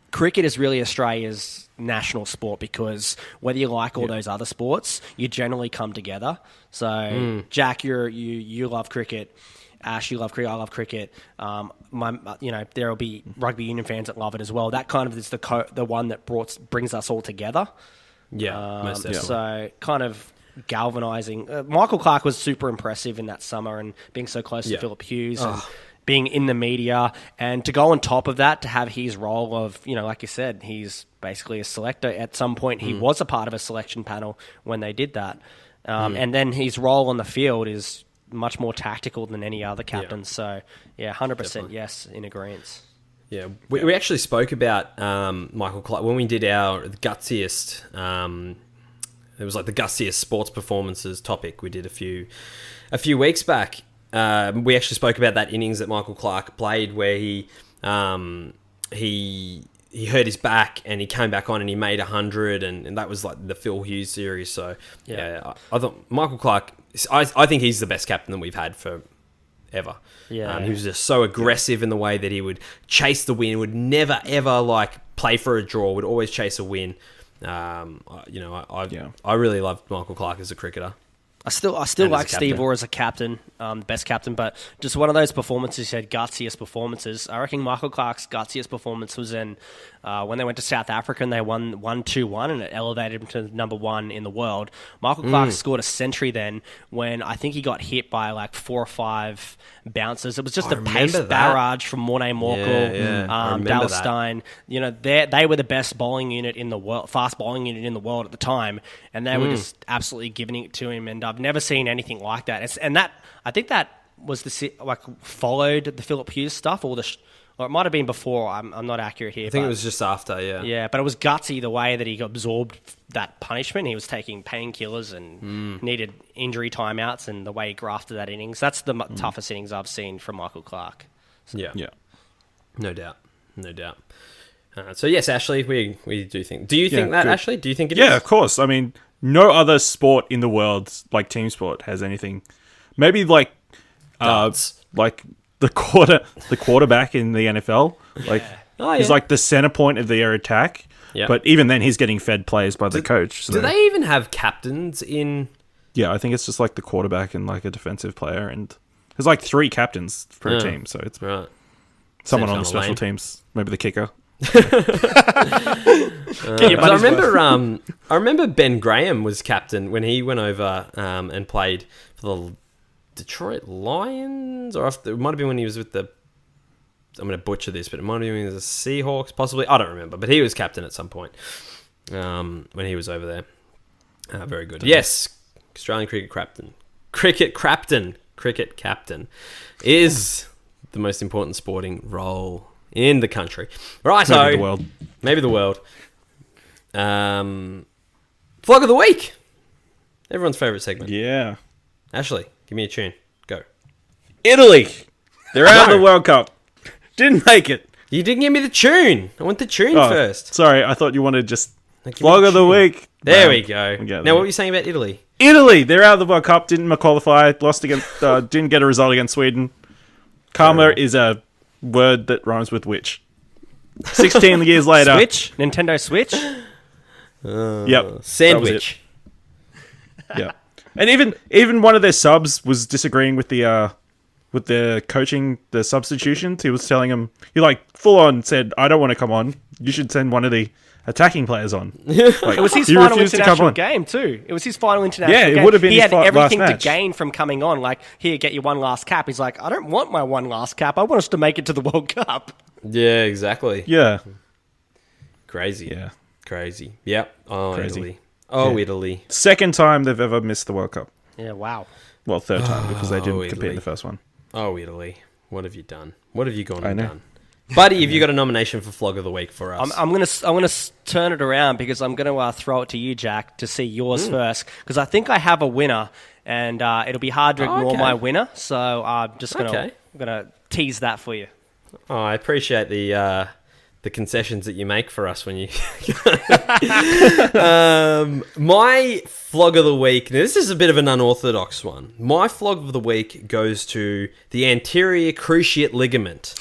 C: Cricket is really Australia's national sport because whether you like all those other sports, you generally come together. So, Jack, you love cricket. Ash, you love cricket. I love cricket. There will be rugby union fans that love it as well. That kind of is the one that brings us all together.
A: Yeah, most definitely.
C: So, kind of galvanizing. Michael Clarke was super impressive in that summer, and being so close to Philip Hughes and being in the media, and to go on top of that, to have his role of, like you said, he's basically a selector. At some point, he was a part of a selection panel when they did that. And then his role on the field is much more tactical than any other captain. So, 100% definitely. Yes, in agreement.
A: Yeah, we actually spoke about Michael Clarke when we did our gutsiest. It was like the gutsiest sports performances topic we did a few weeks back. We actually spoke about that innings that Michael Clarke played where he hurt his back and he came back on and he made 100 and that was like the Phil Hughes series. So I thought Michael Clarke, I think he's the best captain that we've had for ever.
C: Yeah,
A: he was just so aggressive in the way that he would chase the win, would never ever play for a draw, would always chase a win. I really loved Michael Clarke as a cricketer.
C: I still like Steve Orr as a captain, best captain, but just one of those performances, you said gutsiest performances. I reckon Michael Clarke's gutsiest performance was in when they went to South Africa and they won 1-2-1 and it elevated him to number 1 in the world. Michael Clarke scored a century then when I think he got hit by 4 or 5 bounces. It was just a pace barrage from Morne Morkel, Dale Steyn. They were the best bowling unit in the world, fast bowling unit in the world at the time, and they were just absolutely giving it to him. And I've never seen anything like that. And that, I think that was followed the Philip Hughes stuff, or it might have been before. I'm not accurate here.
A: I think it was just after, yeah.
C: Yeah, but it was gutsy the way that he absorbed that punishment. He was taking painkillers and needed injury timeouts, and the way he grafted that innings. That's the toughest innings I've seen from Michael Clarke.
A: So. Yeah. No doubt. So yes, Ashley, we do think. Do you think that, good. Ashley? Do you think it is?
B: Yeah, of course. I mean, no other sport in the world, like team sport, has anything. Maybe the quarterback in the NFL, he's like the center point of their attack. Yeah. But even then, he's getting fed plays by the coach. So.
A: Do they even have captains in?
B: Yeah, I think it's just like the quarterback and a defensive player, and there's 3 captains per team. So it's
A: right.
B: Someone on the special teams, maybe the kicker.
A: I remember Ben Graham was captain when he went over and played for the Detroit Lions, or it might have been when he was with the. I'm going to butcher this, but it might have been when he was the Seahawks, possibly. I don't remember, but he was captain at some point when he was over there. Very good. Yes, Australian cricket captain is the most important sporting role in the country. Right, so maybe the world. Flog of the week. Everyone's favourite segment.
B: Yeah.
A: Ashley, give me a tune. Go.
B: Italy. They're out of the World Cup. Didn't make it.
A: You didn't give me the tune. I want the tune first.
B: Sorry, I thought you wanted just flog of the week.
A: There we go. Now, what were you saying about Italy?
B: Italy, they're out of the World Cup. Didn't qualify. Lost against. Didn't get a result against Sweden. Karma is a word that rhymes with witch. 16 years later.
C: Switch? Nintendo Switch?
B: Yep.
A: Sandwich.
B: Yeah. And even one of their subs was disagreeing with the coaching, the substitutions. He was telling him, he full on said, I don't want to come on. You should send one of the attacking players on.
C: It was his final international game too. It was his final international game.
B: Yeah, it would have been
C: He had everything
B: last
C: to
B: match.
C: gain from coming on. Here, get your one last cap. He's like, I don't want my one last cap. I want us to make it to the World Cup.
A: Yeah, exactly.
B: Yeah.
A: Crazy.
B: Yeah.
A: Crazy. Yep. Oh,
B: Crazy.
A: Italy. Oh,
B: Yeah.
A: Italy.
B: Second time they've ever missed the World Cup.
C: Yeah, wow.
B: Well, third time because they didn't
A: Italy.
B: compete in the first one.
A: Oh, Italy. What have you done? What have you gone
B: I
A: and
B: know.
A: done? Buddy, have you got a nomination for Flog of the Week for us?
C: I'm gonna turn it around because I'm gonna throw it to you, Jack, to see yours first because I think I have a winner and it'll be hard to ignore my winner. So I'm just gonna tease that for you.
A: Oh, I appreciate the concessions that you make for us when you. My flog of the week. Now, this is a bit of an unorthodox one. My flog of the week goes to the anterior cruciate ligament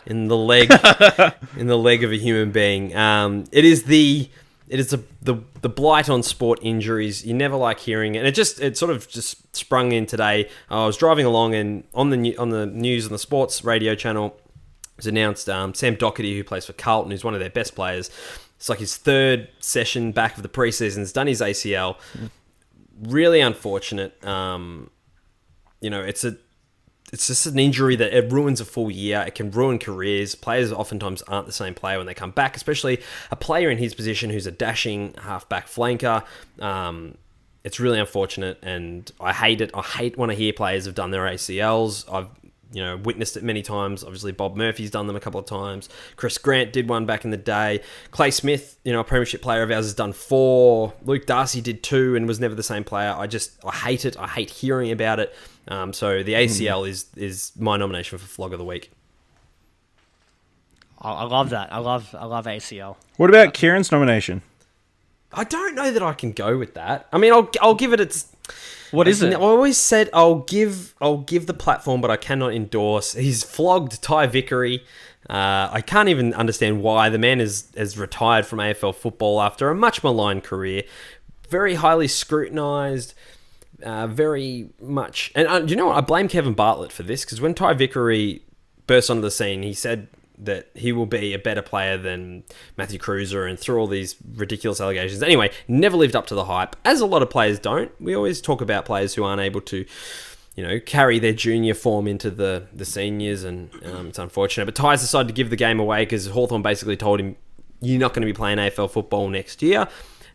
A: in the leg of a human being. It is the blight on sport injuries. You never like hearing it. And it sort of just sprung in today. I was driving along and on the news on the sports radio channel. Was announced Sam Doherty, who plays for Carlton, who's one of their best players. It's like his third session back of the preseason. He's done his ACL. Really unfortunate. It's just an injury that it ruins a full year. It can ruin careers. Players oftentimes aren't the same player when they come back, especially a player in his position who's a dashing half-back flanker. It's really unfortunate, and I hate it. I hate when I hear players have done their ACLs. I've witnessed it many times. Obviously, Bob Murphy's done them a couple of times. Chris Grant did one back in the day. Clay Smith, a premiership player of ours, has done 4. Luke Darcy did 2 and was never the same player. I hate it. I hate hearing about it. So the ACL is my nomination for Flog of the Week.
C: I love that. I love ACL.
B: What about Kieran's nomination?
A: I don't know that I can go with that. I mean, I'll give it its.
C: What is it?
A: I always said I'll give the platform, but I cannot endorse. He's flogged Ty Vickery. I can't even understand why. The man has retired from AFL football after a much maligned career. Very highly scrutinised. Very much. And you know what? I blame Kevin Bartlett for this because when Ty Vickery burst onto the scene, he said that he will be a better player than Matthew Kruse and through all these ridiculous allegations. Anyway, never lived up to the hype, as a lot of players don't. We always talk about players who aren't able to, carry their junior form into the seniors, and it's unfortunate. But Ty's decided to give the game away because Hawthorn basically told him, you're not going to be playing AFL football next year.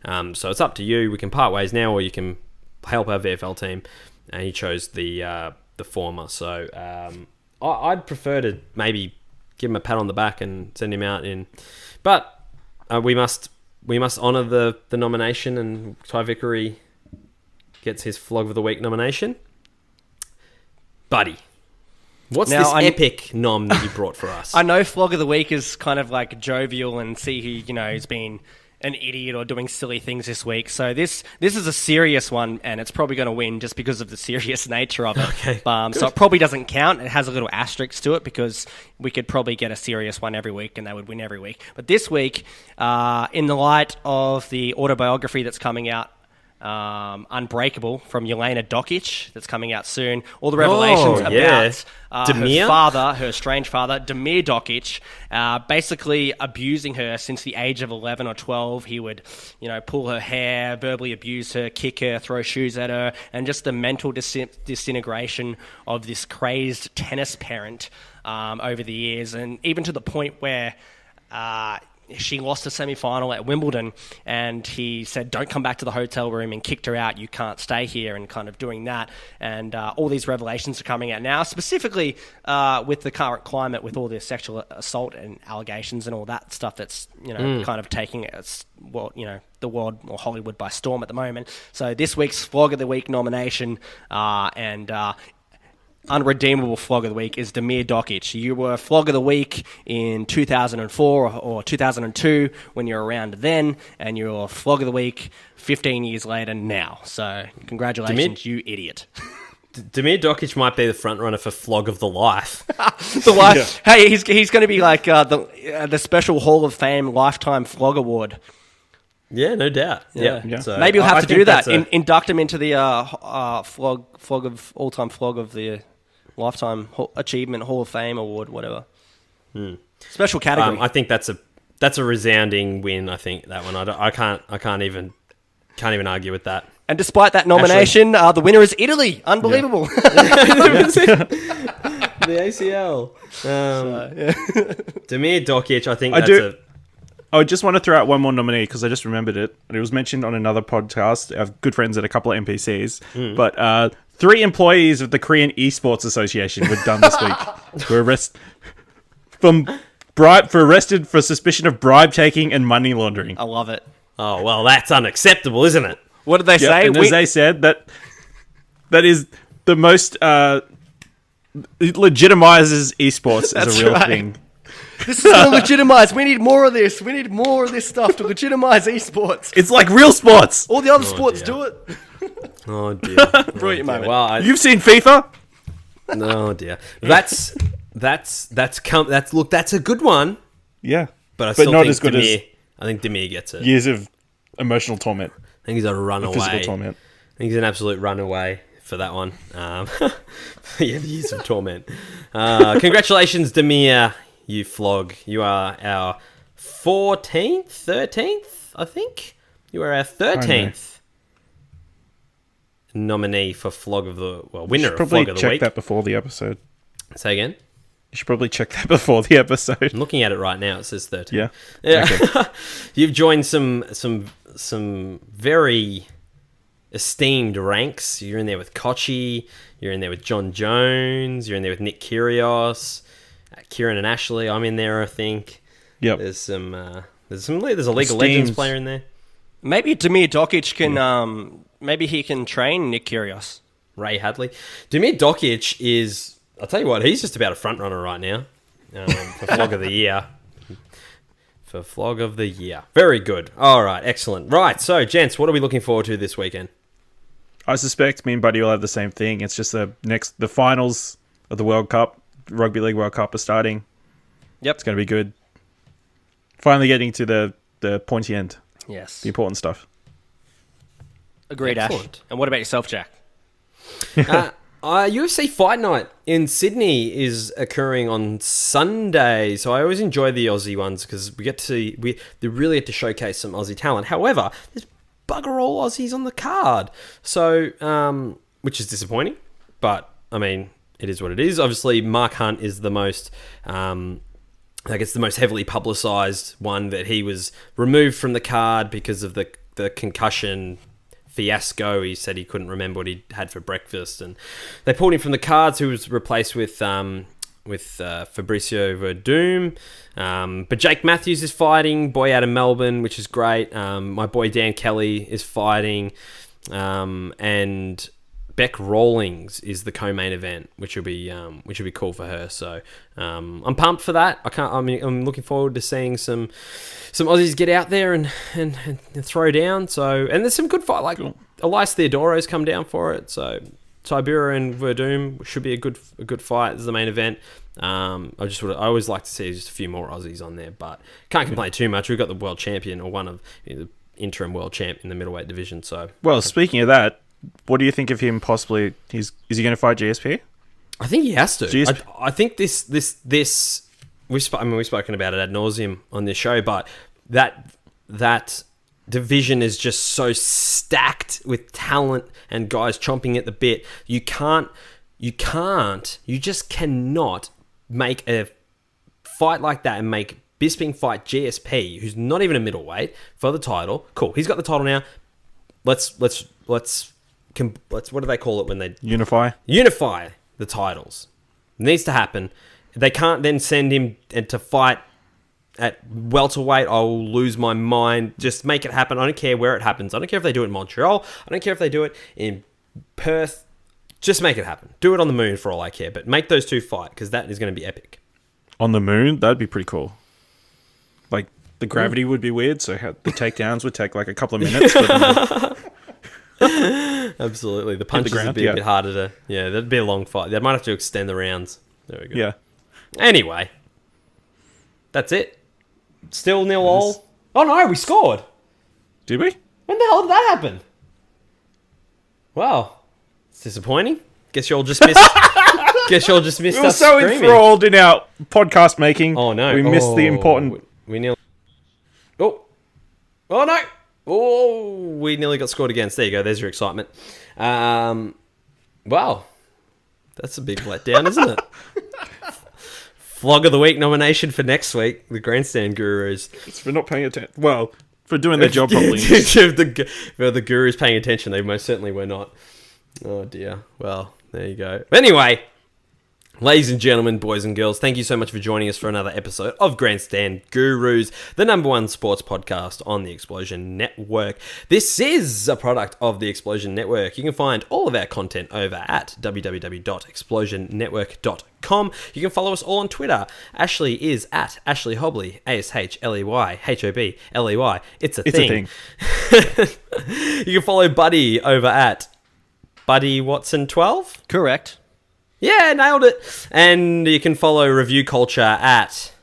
A: So it's up to you. We can part ways now, or you can help our VFL team. And he chose the former. So I'd prefer to maybe give him a pat on the back and send him out in. But we must honour the nomination, and Ty Vickery gets his Flog of the Week nomination. Buddy, what's this epic nom that you brought for us?
C: I know Flog of the Week is kind of like jovial and see who, has been an idiot or doing silly things this week. So this is a serious one, and it's probably going to win just because of the serious nature of it.
A: Okay,
C: so it probably doesn't count. It has a little asterisk to it because we could probably get a serious one every week and they would win every week. But this week, in the light of the autobiography that's coming out Unbreakable from Jelena Dokic that's coming out soon. All the revelations
A: yeah.
C: about
A: Demir?
C: her father, her estranged father, Demir Dokic, basically abusing her since the age of 11 or 12. He would, pull her hair, verbally abuse her, kick her, throw shoes at her, and just the mental disintegration of this crazed tennis parent over the years, and even to the point where she lost a semi-final at Wimbledon, and he said, don't come back to the hotel room, and kicked her out. You can't stay here, and kind of doing that. And all these revelations are coming out now, specifically with the current climate, with all the sexual assault and allegations and all that stuff that's, kind of taking the world or Hollywood by storm at the moment. So this week's Flog of the Week nomination and unredeemable Flog of the Week is Demir Dokic. You were Flog of the Week in 2004 or 2002 when you were around then, and you're Flog of the Week 15 years later now. So congratulations, you idiot.
A: Demir Dokic might be the front runner for Flog of the Life.
C: The life. Yeah. Hey, he's going to be like the special Hall of Fame Lifetime Flog Award.
A: Yeah, no doubt. Yeah.
C: So maybe you'll have to do that. Induct him into the flog of all-time Flog of the Lifetime Achievement Hall of Fame Award, whatever. Special category.
A: I think that's a resounding win. I think that one. I can't even argue with that.
C: And despite that nomination, the winner is Italy. Unbelievable.
A: The ACL. Demir Dokic. I think
B: I just want to throw out one more nominee because I just remembered it. And it was mentioned on another podcast. I have good friends at a couple of NPCs. But 3 employees of the Korean Esports Association were done this week. Were arrested for suspicion of bribe taking and money laundering.
C: I love it.
A: Oh, well, that's unacceptable, isn't it?
C: What did they say?
B: And as they said, that is the most... it legitimizes esports as a real thing.
C: This is going to legitimize. We need more of this. We need more of this stuff to legitimize esports.
B: It's like real sports.
C: All the other sports do it.
A: Oh dear.
C: Brilliant moment.
A: Well,
B: you've seen FIFA?
A: Oh dear. That's a good one.
B: Yeah.
A: But I still
B: not
A: think
B: as good
A: Demir,
B: as
A: I think Demir gets it.
B: years of emotional torment.
A: I think he's a runaway.
B: Physical torment.
A: I think he's an absolute runaway for that one. Years of torment. Congratulations, Demir. You flog. You are our 13th, I think. You are our 13th nominee for Flog of the... Well, winner of Flog of the Week.
B: Probably check that before the episode.
A: Say again?
B: You should probably check that before the episode.
A: I'm looking at it right now. It says 13.
B: Yeah.
A: Okay. You've joined some very esteemed ranks. You're in there with Kochi. You're in there with John Jones. You're in there with Nick Kyrgios. Kieran and Ashley, I'm in there, I think.
B: Yep.
A: There's a League of Legends player in there.
C: Maybe Demir Dokic can maybe he can train Nick Kyrgios.
A: Ray Hadley. Demir Dokic is, I'll tell you what, he's just about a front runner right now for Flog of the Year. For Flog of the Year. Very good. All right, excellent. Right, so gents, what are we looking forward to this weekend?
B: I suspect me and Buddy will have the same thing. It's just the finals of the World Cup. Rugby League World Cup are starting.
C: Yep.
B: It's going to be good. Finally getting to the pointy end.
C: Yes.
B: The important stuff.
C: Agreed,
A: Excellent.
C: Ash. And what about yourself, Jack?
A: UFC Fight Night in Sydney is occurring on Sunday, so I always enjoy the Aussie ones because they really get to showcase some Aussie talent. However, there's bugger all Aussies on the card, so which is disappointing, but I mean, it is what it is. Obviously, Mark Hunt is the most, the most heavily publicised one, that he was removed from the card because of the concussion fiasco. He said he couldn't remember what he had for breakfast, and they pulled him from the cards. He was replaced with Fabricio Verdum. But Jake Matthews is fighting, boy out of Melbourne, which is great. My boy Dan Kelly is fighting, and Beck Rawlings is the co-main event, which will be cool for her. So I'm pumped for that. I'm looking forward to seeing some Aussies get out there and throw down. So, and there's some good fight, like Elias Theodoro's come down for it. So Tibura and Verdum should be a good fight as the main event. I always like to see just a few more Aussies on there, but can't complain too much. We've got the world champion, or one of interim world champ in the middleweight division. So,
B: Well, speaking of that, what do you think of him possibly? Is he going to fight GSP?
A: I think he has to.
B: GSP?
A: I think this we've spoken about it ad nauseum on this show, but that division is just so stacked with talent and guys chomping at the bit. You just cannot make a fight like that and make Bisping fight GSP, who's not even a middleweight, for the title. Cool, he's got the title now. Let's what do they call it when they
B: Unify
A: the titles? It needs to happen. They can't then send him to fight at welterweight. I will lose my mind. Just make it happen. I don't care where it happens. I don't care if they do it in Montreal. I don't care if they do it in Perth. Just make it happen. Do it on the moon for all I care. But make those two fight, because that is going to be epic.
B: on the moon. That'd be pretty cool. Like the gravity would be weird, so the takedowns would take like a couple of minutes. But
A: Absolutely. The punches would be a bit harder to... Yeah, that'd be a long fight. They might have to extend the rounds. There we go.
B: Yeah.
A: Anyway. That's it. Still 0-all. Oh no, we scored.
B: Did we?
A: When the hell did that happen? Wow. It's disappointing. Guess y'all just missed...
B: We were
A: us
B: so
A: screaming.
B: enthralled in our podcast making.
A: Oh no.
B: We missed the important...
A: We nearly... Oh no. Oh, we nearly got scored against. There you go. There's your excitement. Wow. That's a big letdown, isn't it? Flog of the Week nomination for next week. The Grandstand Gurus.
B: It's for not paying attention. Well, for doing their job properly.
A: For the Gurus paying attention, they most certainly were not. Oh dear. Well, there you go. Anyway... Ladies and gentlemen, boys and girls, thank you so much for joining us for another episode of Grandstand Gurus, the #1 sports podcast on the Explosion Network. This is a product of the Explosion Network. You can find all of our content over at www.explosionnetwork.com. You can follow us all on Twitter. Ashley is at Ashley Hobley, ASHLEY, It's a thing. You can follow Buddy over at Buddy Watson 12.
C: Correct.
A: Yeah, nailed it. And you can follow Review Culture at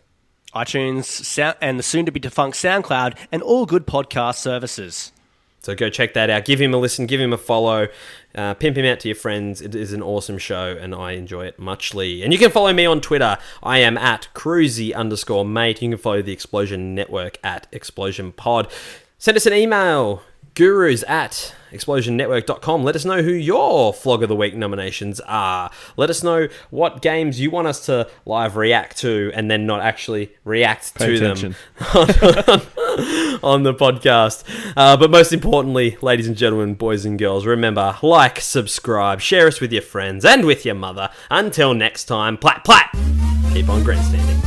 C: iTunes and the soon-to-be-defunct SoundCloud and all good podcast services.
A: So go check that out. Give him a listen. Give him a follow. Pimp him out to your friends. It is an awesome show, and I enjoy it muchly. And you can follow me on Twitter. I am at Kruse_mate. You can follow the Explosion Network at ExplosionPod. Send us an email. gurus@explosionnetwork.com. Let us know who your Flog of the Week nominations are. Let us know what games you want us to live react to and then not actually react to them on the podcast. But most importantly, ladies and gentlemen, boys and girls, remember, like, subscribe, share us with your friends and with your mother. Until next time, plat plat. Keep on grandstanding.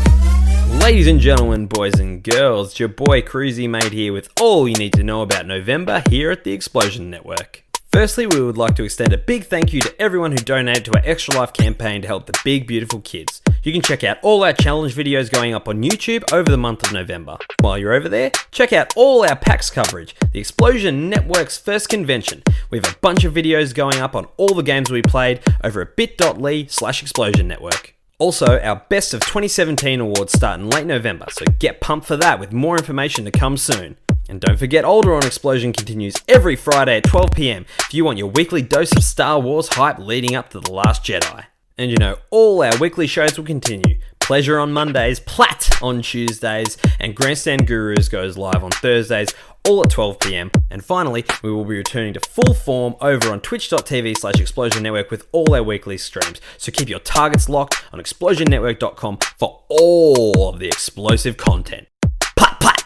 A: Ladies and gentlemen, boys and girls, it's your boy Kruse mate here with all you need to know about November here at the Explosion Network. Firstly, we would like to extend a big thank you to everyone who donated to our Extra Life campaign to help the big, beautiful kids. You can check out all our challenge videos going up on YouTube over the month of November. While you're over there, check out all our PAX coverage, the Explosion Network's first convention. We have a bunch of videos going up on all the games we played over at bit.ly/Explosion Network. Also, our Best of 2017 awards start in late November, so get pumped for that with more information to come soon. And don't forget, Older on Explosion continues every Friday at 12 PM if you want your weekly dose of Star Wars hype leading up to The Last Jedi. And you know, all our weekly shows will continue. Pleasure on Mondays, Plat on Tuesdays, and Grandstand Gurus goes live on Thursdays, all at 12 PM. And finally, we will be returning to full form over on twitch.tv/Explosion Network with all our weekly streams. So keep your targets locked on explosionnetwork.com for all of the explosive content. Plat plat!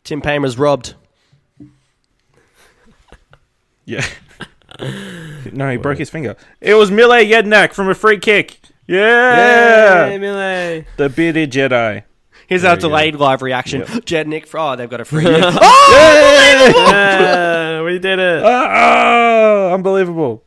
C: Tim Payne was robbed.
B: Yeah. No, he broke his finger. It was Mile Jednak from a free kick. Yeah!
A: Yay, Millie!
B: The bearded Jedi.
C: Here's our delayed live reaction.
B: Yep.
C: Jednick, they've got a free.
A: Yeah, we did it!
B: Oh, unbelievable.